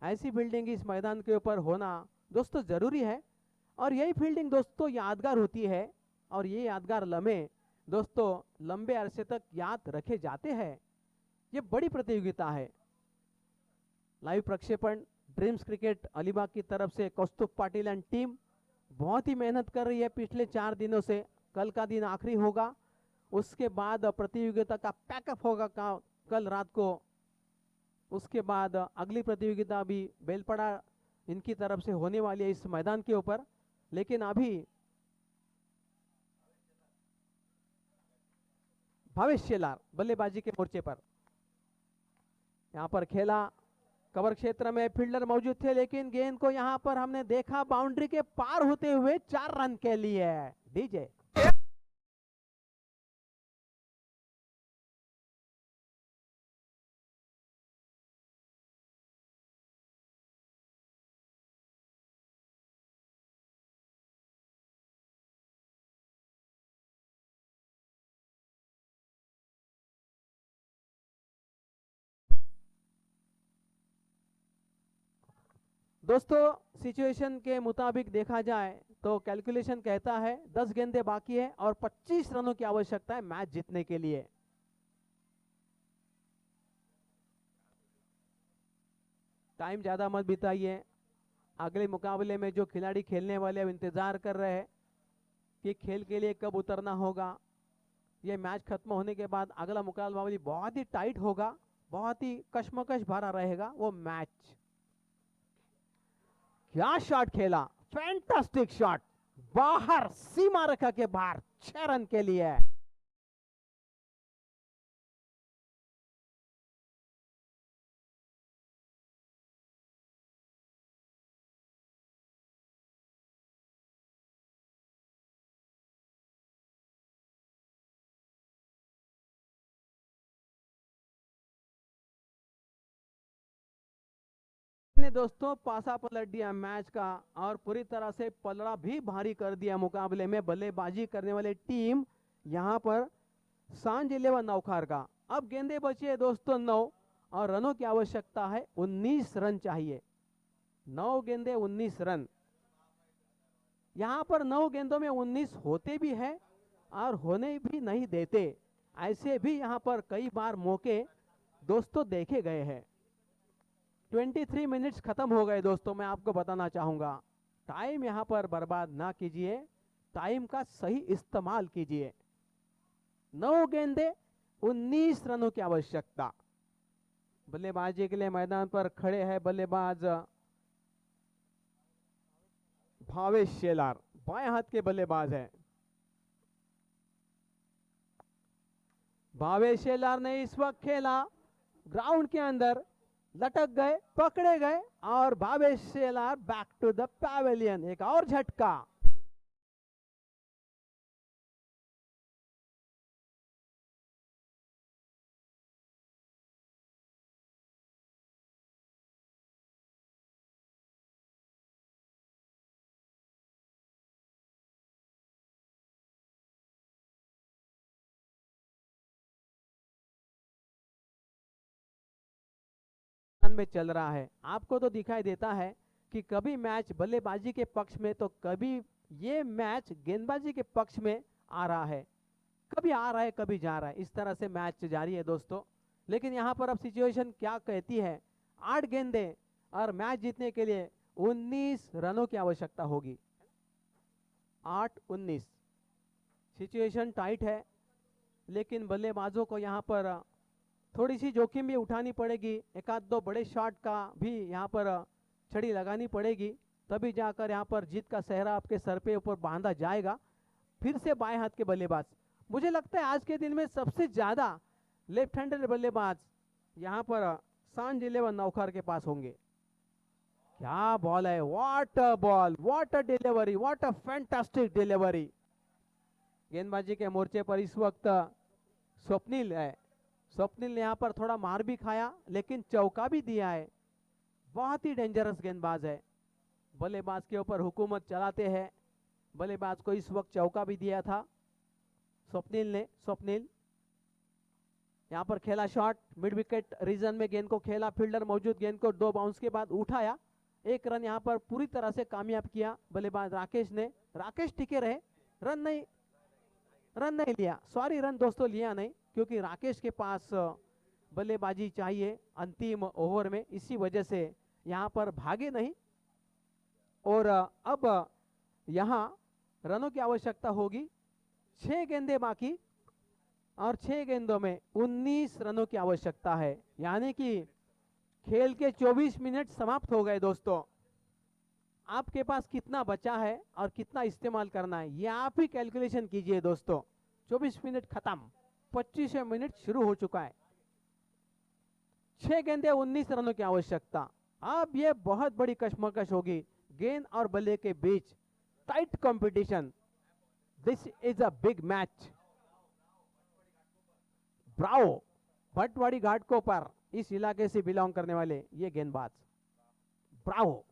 ऐसी फील्डिंग इस मैदान के ऊपर होना दोस्तों जरूरी है, और यही फील्डिंग दोस्तों यादगार होती है, और ये यादगार लम्हे दोस्तों लंबे अरसे तक याद रखे जाते हैं। ये बड़ी प्रतियोगिता है। लाइव प्रक्षेपण ड्रीम्स क्रिकेट अलीबाग की तरफ से कौस्तुभ पाटिल एंड टीम बहुत ही मेहनत कर रही है पिछले 4 दिनों से। कल का दिन आखिरी होगा, उसके बाद प्रतियोगिता का पैकअप होगा कल रात को। उसके बाद अगली प्रतियोगिता भी बेलपड़ा इनकी तरफ से होने वाली है इस मैदान के ऊपर। लेकिन अभी भावेश शेलार बल्लेबाजी के मोर्चे पर, यहाँ पर खेला, कवर क्षेत्र में फील्डर मौजूद थे, लेकिन गेंद को यहाँ पर हमने देखा बाउंड्री के पार होते हुए 4 रन के लिए। डीजे दोस्तों सिचुएशन के मुताबिक देखा जाए तो कैलकुलेशन कहता है 10 गेंदें बाकी है और 25 रनों की आवश्यकता है मैच जीतने के लिए। टाइम ज्यादा मत बिताइए, अगले मुकाबले में जो खिलाड़ी खेलने वाले हैं इंतजार कर रहे हैं कि खेल के लिए कब उतरना होगा। ये मैच खत्म होने के बाद अगला मुकाबला भी बहुत ही टाइट होगा, बहुत ही कश्मकश भरा रहेगा वो मैच। क्या शॉट खेला, फैंटास्टिक शॉट, बाहर सीमा रेखा के बाहर 6 रन के लिए। ने दोस्तों पासा पलट दिया मैच का और पूरी तरह से पलड़ा भी भारी कर दिया मुकाबले में बल्लेबाजी करने वाले टीम यहां पर सांझ 11 नौखार का। अब गेंदे बचे दोस्तों 9 और रनों की आवश्यकता है 19 रन चाहिए। 9 गेंदे 19 रन, यहां पर 9 गेंदों में 19 होते भी है और होने भी नहीं देते, ऐसे भी यहां पर कई बार मौके दोस्तों देखे गए हैं। 23 मिनट्स खत्म हो गए दोस्तों, मैं आपको बताना चाहूंगा टाइम यहां पर बर्बाद ना कीजिए, टाइम का सही इस्तेमाल कीजिए। 9 गेंदे 19 रनों की आवश्यकता। बल्लेबाजी के लिए मैदान पर खड़े हैं बल्लेबाज भावेश शेलार, बाएं हाथ के बल्लेबाज हैं। भावेश शेलार ने इस वक्त खेला, ग्राउंड के अंदर लटक गए, पकड़े गए और Bhavesh Shelar back to the pavilion. एक और झटका, में चल रहा है। आपको तो दिखाई देता है कि कभी मैच बल्लेबाजी के पक्ष में तो कभी ये मैच गेंदबाजी के पक्ष में आ रहा है, कभी आ रहा है कभी जा रहा है, इस तरह से मैच जारी है दोस्तों। लेकिन यहां पर अब सिचुएशन क्या कहती है, 8 गेंदे और मैच जीतने के लिए 19 रनों की आवश्यकता होगी। 8-19 सिचुएशन टाइट है, लेकिन बल्लेबाजों को यहां पर थोड़ी सी जोखिम भी उठानी पड़ेगी, एक आध 2 बड़े शॉट का भी यहाँ पर छड़ी लगानी पड़ेगी, तभी जाकर यहाँ पर जीत का सेहरा आपके सर पे ऊपर बांधा जाएगा। फिर से बाएं हाथ के बल्लेबाज, मुझे लगता है आज के दिन में सबसे ज्यादा लेफ्ट हैंडेड बल्लेबाज यहाँ पर सांज 11 नौखर के पास होंगे। क्या बॉल है, what a ball, what a delivery, what a fantastic delivery. गेंदबाजी के मोर्चे पर इस वक्त स्वप्निल है। स्वप्निल ने यहाँ पर थोड़ा मार भी खाया लेकिन चौका भी दिया है। बहुत ही डेंजरस गेंदबाज है। बल्लेबाज के ऊपर हुकूमत चलाते हैं। बल्लेबाज को इस वक्त चौका भी दिया था स्वप्निल ने। स्वप्निल यहाँ पर खेला शॉट, मिड विकेट रीजन में गेंद को खेला, फील्डर मौजूद, गेंद को 2 बाउंस के बाद उठाया। 1 रन यहाँ पर पूरी तरह से कामयाब किया बल्लेबाज राकेश ने। राकेश टिके रहे, रन नहीं लिया, सॉरी रन दोस्तों लिया नहीं, क्योंकि राकेश के पास बल्लेबाजी चाहिए अंतिम ओवर में, इसी वजह से यहाँ पर भागे नहीं। और अब यहाँ रनों की आवश्यकता होगी। 6 गेंदें बाकी और 6 गेंदों में 19 रनों की आवश्यकता है, यानी कि खेल के 24 मिनट समाप्त हो गए दोस्तों। आपके पास कितना बचा है और कितना इस्तेमाल करना है ये आप ही कैलकुलेशन कीजिए दोस्तों। 24 मिनट खत्म, 25 मिनट शुरू हो चुका है। 6 गेंदे 19 रनों की आवश्यकता। अब ये बहुत बड़ी कशमकश होगी गेंद और बल्ले के बीच, tight competition. This is a big match. Bravo, Bhatwadi Ghatkopar इस इलाके से बिलोंग करने वाले ये गेंदबाज ब्रावो,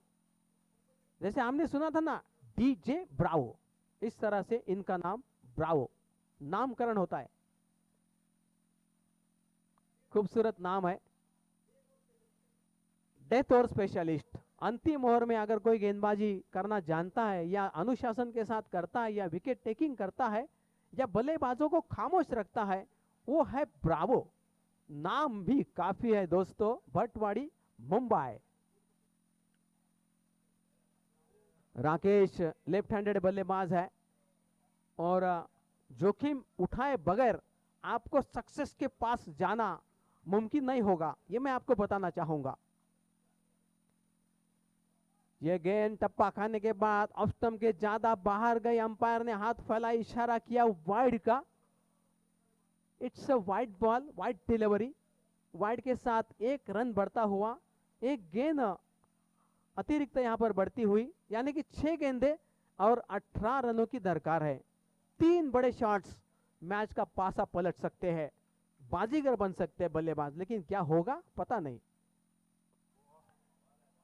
जैसे हमने सुना था ना डीजे ब्रावो, इस तरह से इनका नाम ब्रावो नामकरण होता है। खूबसूरत नाम है। डेथ ओवर स्पेशलिस्ट, अंतिम ओवर में अगर कोई गेंदबाजी करना जानता है या अनुशासन के साथ करता है या विकेट टेकिंग करता है या बल्लेबाजों को खामोश रखता है, वो है ब्रावो। नाम भी काफी है दोस्तों, भटवाड़ी मुंबई। राकेश लेफ्ट हैंडेड बल्लेबाज है और जोखिम उठाए बगैर आपको सक्सेस के पास जाना मुमकिन नहीं होगा, ये मैं आपको बताना चाहूंगा। ये गेंद टप्पा खाने के बाद ऑफ स्टंप के ज्यादा बाहर गई, अंपायर ने हाथ फैला, इशारा किया वाइड का। It's a wide ball, wide delivery. Wide के साथ 1 रन बढ़ता हुआ, 1 गेंद अतिरिक्त यहां पर बढ़ती हुई, यानी कि 6 गेंदे और 18 रनों की दरकार है। 3 बड़े शॉट्स मैच का पासा पलट सकते हैं, बाजीगर बन सकते हैं बल्लेबाज, लेकिन क्या होगा पता नहीं।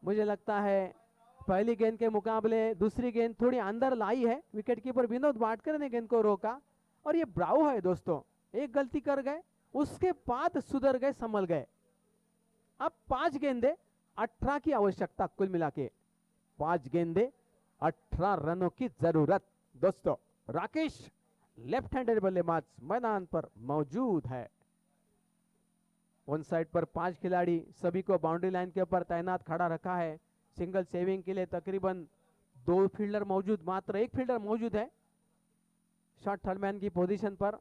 मुझे लगता है पहली गेंद के मुकाबले दूसरी गेंद थोड़ी अंदर लाई है। विकेटकीपर विनोद वाडकर ने गेंद को रोका और ये ब्रावो है दोस्तों, एक गलती कर गए उसके बाद सुधर गए, संभल गए। अब 5 गेंदे 18 की आवश्यकता, कुल मिला के 5 गेंदे 18 रनों की जरूरत दोस्तों। राकेश लेफ्ट हैंडेड बल्लेबाज मैदान पर मौजूद है। वन साइड पर 5 खिलाड़ी सभी को बाउंड्री लाइन के ऊपर तैनात खड़ा रखा है। सिंगल सेविंग के लिए तकरीबन 2 फील्डर मौजूद, मात्र 1 फील्डर मौजूद है शॉर्ट थर्ड मैन की पोजीशन पर।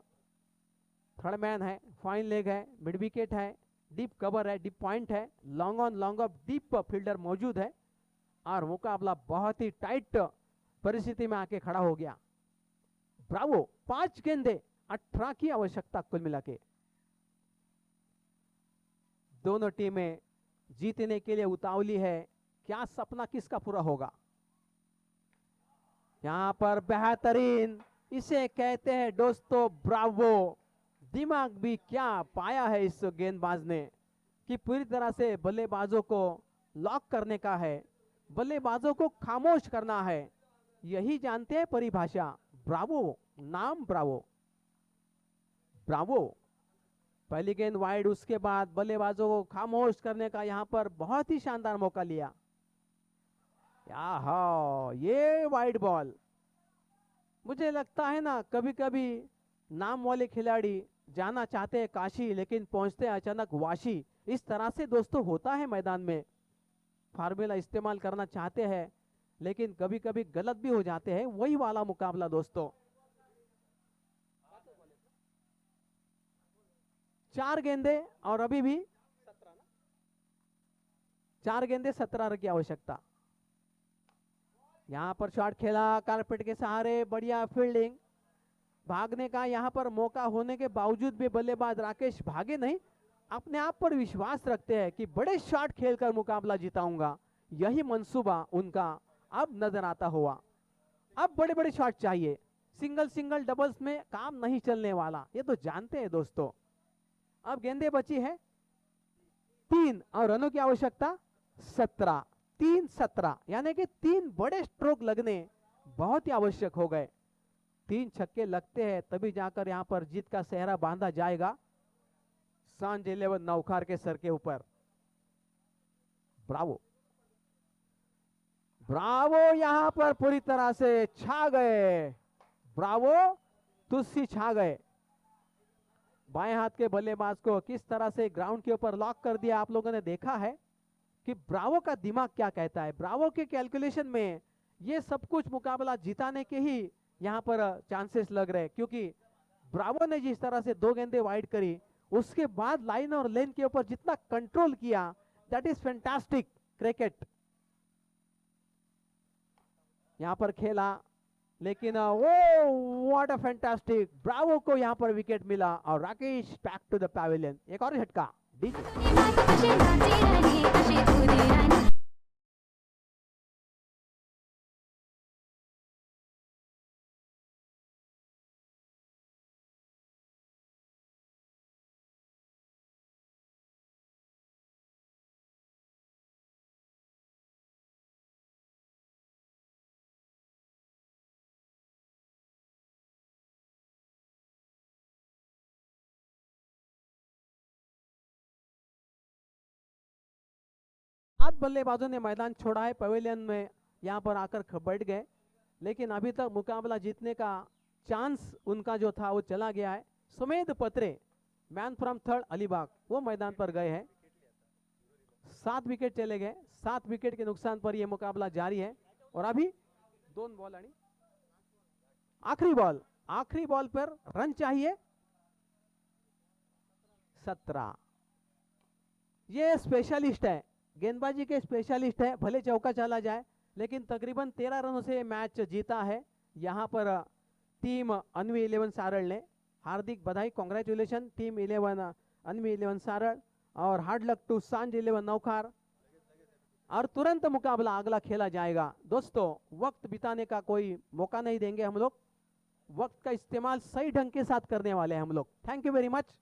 थर्ड मैन है, फाइन लेग है, मिड विकेट है, डीप कवर है, डीप पॉइंट है, long on long off deep fielder मौजूद है और मुकाबला बहुत ही टाइट परिस्थिति में आके खड़ा हो गया। ब्रावो, 5 गेंदे 18 की आवश्यकता कुल मिला के। दोनों टीमें जीतने के लिए उतावली है, क्या सपना किसका पूरा होगा। यहां पर बेहतरीन, इसे कहते हैं दोस्तों ब्रावो। दिमाग भी क्या पाया है इस गेंदबाज ने कि पूरी तरह से बल्लेबाजों को लॉक करने का है, बल्लेबाजों को खामोश करना है, यही जानते हैं परिभाषा। ब्रावो, नाम ब्रावो। ब्रावो, पहली गेंद वाइड, उसके बाद बल्लेबाजों को खामोश करने का यहां पर बहुत ही शानदार मौका लिया। ये वाइड बॉल। मुझे लगता है ना कभी कभी नाम वाले खिलाड़ी जाना चाहते हैं काशी लेकिन पहुंचते अचानक वाशी, इस तरह से दोस्तों होता है मैदान में। फार्मूला इस्तेमाल करना चाहते हैं लेकिन कभी कभी गलत भी हो जाते हैं, वही वाला मुकाबला दोस्तों। 4 गेंदे और अभी भी 4 गेंदे 17 रन की आवश्यकता। यहां पर शॉट खेला कारपेट के सहारे, बढ़िया फील्डिंग, भागने का यहां पर मौका होने के बावजूद भी बल्लेबाज राकेश भागे नहीं अपने आप पर विश्वास रखते हैं कि बड़े शॉट खेलकर मुकाबला जिताऊंगा, यही मंसूबा उनका अब नजर आता हुआ। अब बड़े बड़े शॉट चाहिए, सिंगल सिंगल डबल्स में काम नहीं चलने वाला, ये तो जानते हैं दोस्तों। अब गेंदे बची है 3 और रनों की आवश्यकता 17, 3-17, यानी कि 3 बड़े स्ट्रोक लगने बहुत ही आवश्यक हो गए। 3 छक्के लगते हैं तभी जाकर यहां पर जीत का सेहरा बांधा जाएगा सांज 11 नौखार के सर के ऊपर। ब्रावो, ब्रावो यहां पर पूरी तरह से छा गए, ब्रावो तुस्सी छा गए। बाएं हाथ के बल्लेबाज को किस तरह से ग्राउंड के ऊपर लॉक कर दिया, आप लोगों ने देखा है कि ब्रावो का दिमाग क्या कहता है। ब्रावो के कैलकुलेशन में ये सब कुछ मुकाबला जिताने के ही यहां पर चांसेस लग रहे हैं, क्योंकि ब्रावो ने जिस तरह से 2 गेंदे वाइड करी, उसके बाद लाइन और लेन के ऊपर जितना कंट्रोल किया, दैट इज फैंटास्टिक क्रिकेट। यहां पर खेला, लेकिन वो व्हाट अ फैंटास्टिक, ब्रावो को यहां पर विकेट मिला और Rakesh back to the pavilion. एक और झटका सात बल्लेबाजों ने मैदान छोड़ा है, पवेलियन में यहां पर आकर बैठ गए, लेकिन अभी तक मुकाबला जीतने का चांस उनका जो था वो चला गया है। सुमेध पत्रे, मैन फ्रॉम थर्ड अलीबाग, वो मैदान पर गए हैं। 7 विकेट चले गए, 7 विकेट के नुकसान पर यह मुकाबला जारी है। और अभी 2 बॉल आणि आखिरी बॉल पर रन चाहिए 17। ये स्पेशलिस्ट है, गेंदबाजी के स्पेशलिस्ट है, भले चौका चला जाए, लेकिन तकरीबन 13 रनों से मैच जीता है यहां पर टीम अन्वी 11 सारल ने। हार्दिक बधाई, कांग्रेचुलेशन टीम 11 अन्वी 11 सारल, और हार्ड लक टू सांज 11 नौखार। और तुरंत मुकाबला अगला खेला जाएगा। दोस्तों, वक्त बिताने का कोई मौका नहीं देंगे हम लोग, वक्त का इस्तेमाल सही ढंग के साथ करने वाले हैं हम लोग। Thank you very much.